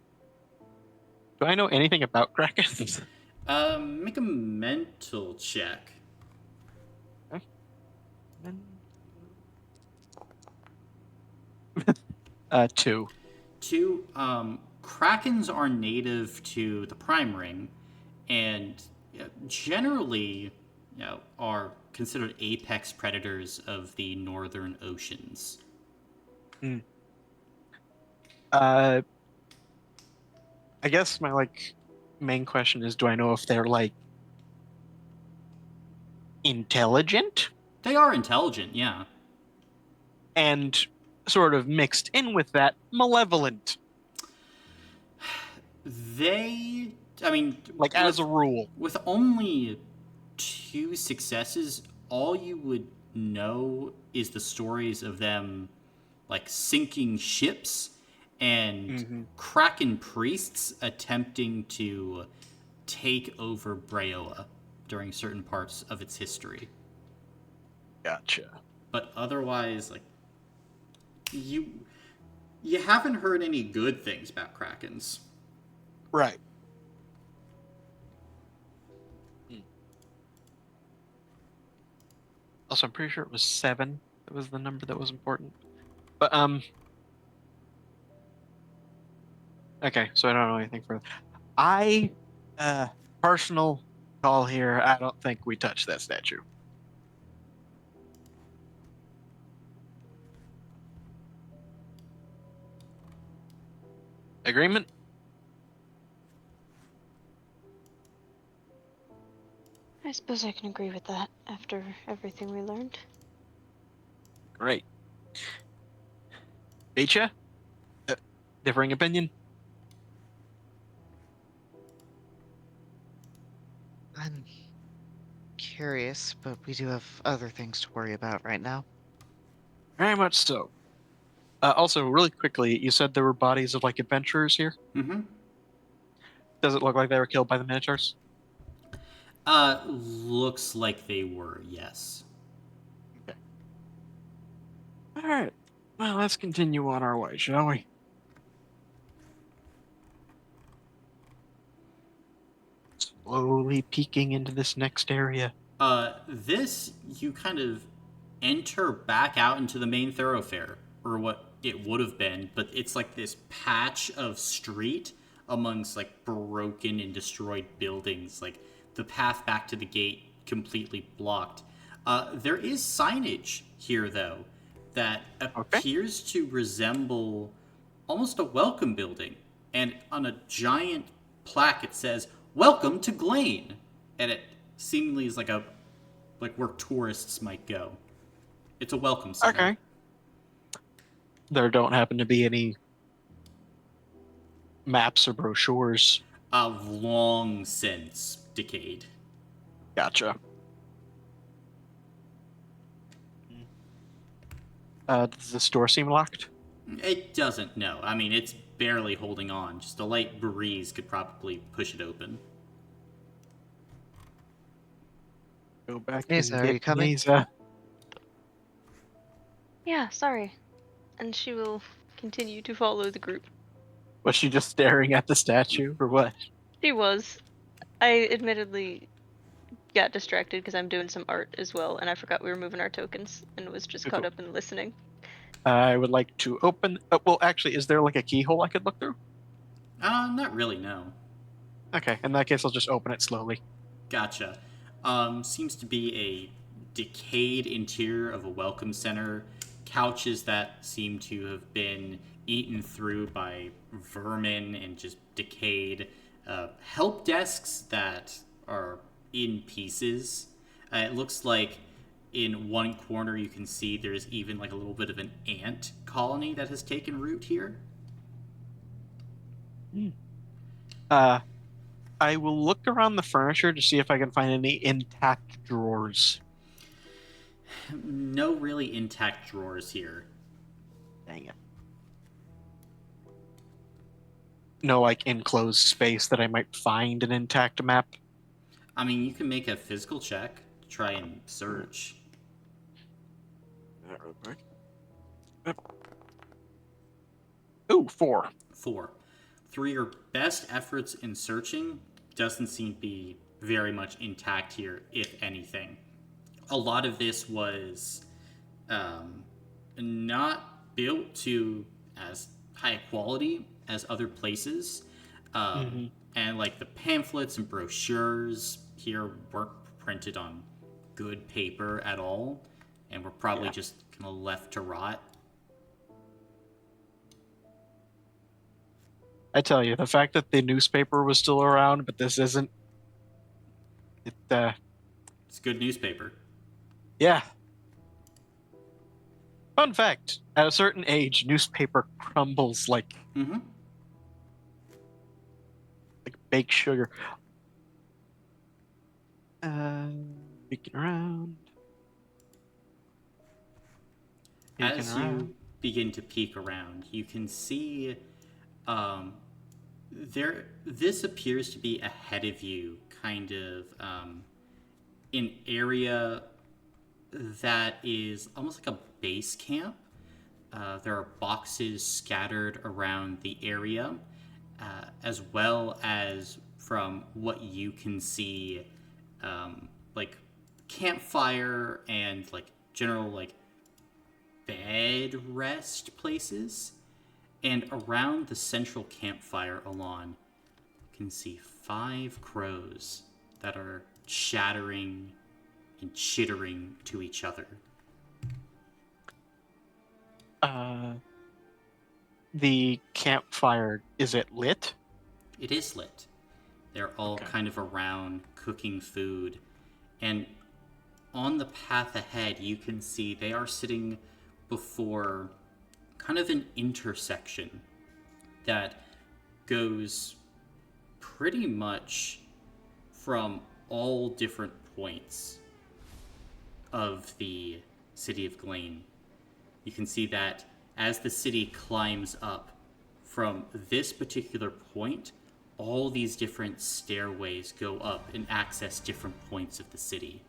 I know anything about krakens? Make a mental check. 2. Two, krakens are native to the Prime Ring, and generally, are considered apex predators of the northern oceans. I guess my main question is, do I know if they're intelligent They are intelligent, yeah. and sort of mixed in with that malevolent, They, I mean, as a rule? with only 2 successes, all you would know is the stories of them sinking ships and kraken priests attempting to take over Breoa during certain parts of its history. Gotcha. But otherwise, you haven't heard any good things about krakens. Right. Also, I'm pretty sure it was 7. That was the number that was important. But okay, so I don't know anything further. Personal call here. I don't think we touch that statue. Agreement? I suppose I can agree with that after everything we learned. Great. Beecha? Differing opinion? I'm curious, but we do have other things to worry about right now. Very much so. Also, really quickly, you said there were bodies of adventurers here? Mm-hmm. Does it look like they were killed by the Minotaurs? Looks like they were, yes. Okay. Alright. Well, let's continue on our way, shall we? Slowly peeking into this next area. This, you kind of enter back out into the main thoroughfare, or what it would have been, but it's this patch of street amongst broken and destroyed buildings. The path back to the gate completely blocked. There is signage here, though, that appears to resemble almost a welcome building. And on a giant plaque, it says, "Welcome to Glane." And it seemingly is where tourists might go. It's a welcome center. Okay. There don't happen to be any maps or brochures. Long since decayed. Gotcha. Does the store seem locked? It doesn't, no. I mean, it's barely holding on. Just a light breeze could probably push it open. Go back Nisa, and are get you coming? Nisa. Yeah, sorry. And she will continue to follow the group. Was she just staring at the statue, or what? She was. I admittedly got distracted because I'm doing some art as well, and I forgot we were moving our tokens and was just caught up in listening. I would like to open... well, actually, is there a keyhole I could look through? Not really, no. Okay, in that case, I'll just open it slowly. Gotcha. Seems to be a decayed interior of a welcome center. Couches that seem to have been eaten through by vermin and just decayed. Help desks that are in pieces. It looks like in one corner you can see there's even a little bit of an ant colony that has taken root here. I will look around the furniture to see if I can find any intact drawers. No really intact drawers here. Dang it. No, like, enclosed space that I might find an intact map. I mean, you can make a physical check to try and search. Real quick. Ooh, 4. 4. Through your best efforts in searching, doesn't seem to be very much intact here, if anything. A lot of this was not built to as high quality as other places. And like the pamphlets and brochures here weren't printed on good paper at all, and were probably just kind of left to rot. I tell you, the fact that the newspaper was still around, but this isn't, It's good newspaper. yeah. Fun fact, at a certain age, newspaper crumbles like Mm-hmm. baked sugar. Peeking around. As you begin to peek around, you can see this appears to be ahead of you, kind of an area that is almost like a base camp. There are boxes scattered around the area, as well as from what you can see, like campfire and like general like bed rest places. And around the central campfire along, you can see 5 crows that are chattering and chittering to each other. The campfire, is it lit? It is lit. They're all kind of around cooking food. And on the path ahead, you can see they are sitting before kind of an intersection that goes pretty much from all different points of the city of Glane. You can see that as the city climbs up from this particular point, all these different stairways go up and access different points of the city.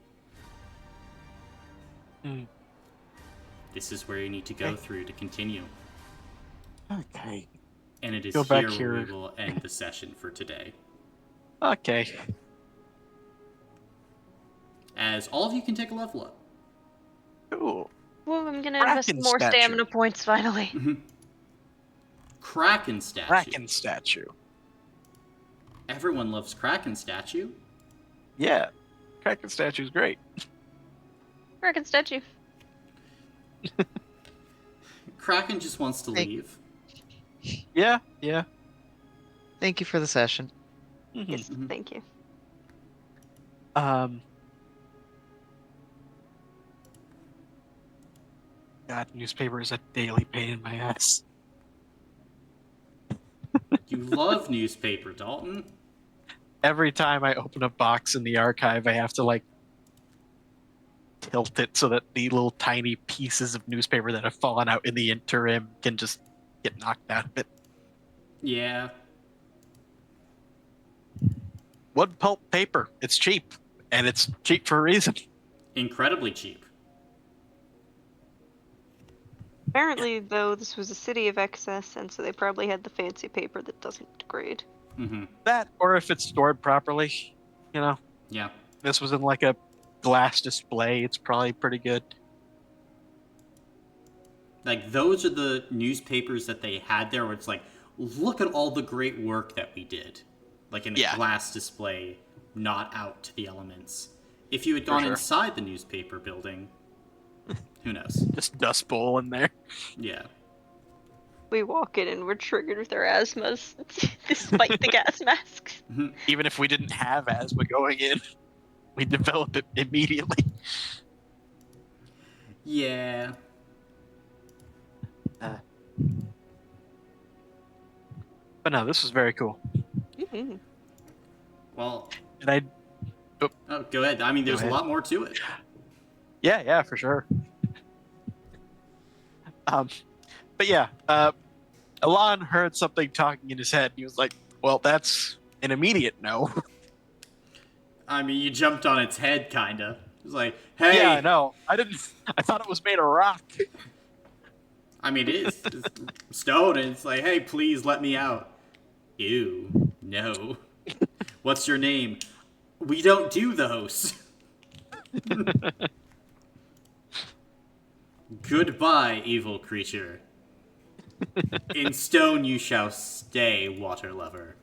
This is where you need to go through to continue. Okay. And it is Go back here where we here. will end the session for today. Okay. As all of you can take a level up. Cool. Well, I'm gonna Kraken invest more statue. stamina points finally. Kraken statue. Kraken statue. Everyone loves Kraken statue. Yeah. Kraken statue's great. Kraken statue. Kraken just wants to leave. Yeah. Thank you for the session. Yes, thank you. God, newspaper is a daily pain in my ass. You love newspaper, Dalton. Every time I open a box in the archive, I have to like tilt it so that the little tiny pieces of newspaper that have fallen out in the interim can just get knocked out of it. Yeah. Wood pulp paper. It's cheap. And it's cheap for a reason. Incredibly cheap. Apparently, though, this was a city of excess, and so they probably had the fancy paper that doesn't degrade. Mm-hmm. That, or if it's stored properly, you know. Yeah. This was in like a glass display. It's probably pretty good. Like, those are the newspapers that they had there where it's like, look at all the great work that we did. Like in a glass display, not out to the elements. If you had gone inside the newspaper building, who knows? Just dust bowl in there. Yeah. We walk in and we're triggered with our asthmas, despite the gas masks. Even if we didn't have asthma going in, we develop it immediately. Yeah. But no, this was very cool. Mm-hmm. Well, And I, oh, go ahead. I mean, there's a ahead. lot more to it. yeah, for sure. But yeah, Alon heard something talking in his head. And he was like, "Well, that's an immediate no." I mean, you jumped on its head, kinda. It's like, Yeah, I hey. know. I didn't. I thought it was made of rock. I mean, it is. It's stone, and it's like, hey, please let me out. Ew. No. What's your name? We don't do those. Goodbye, evil creature. In stone you shall stay, water lover.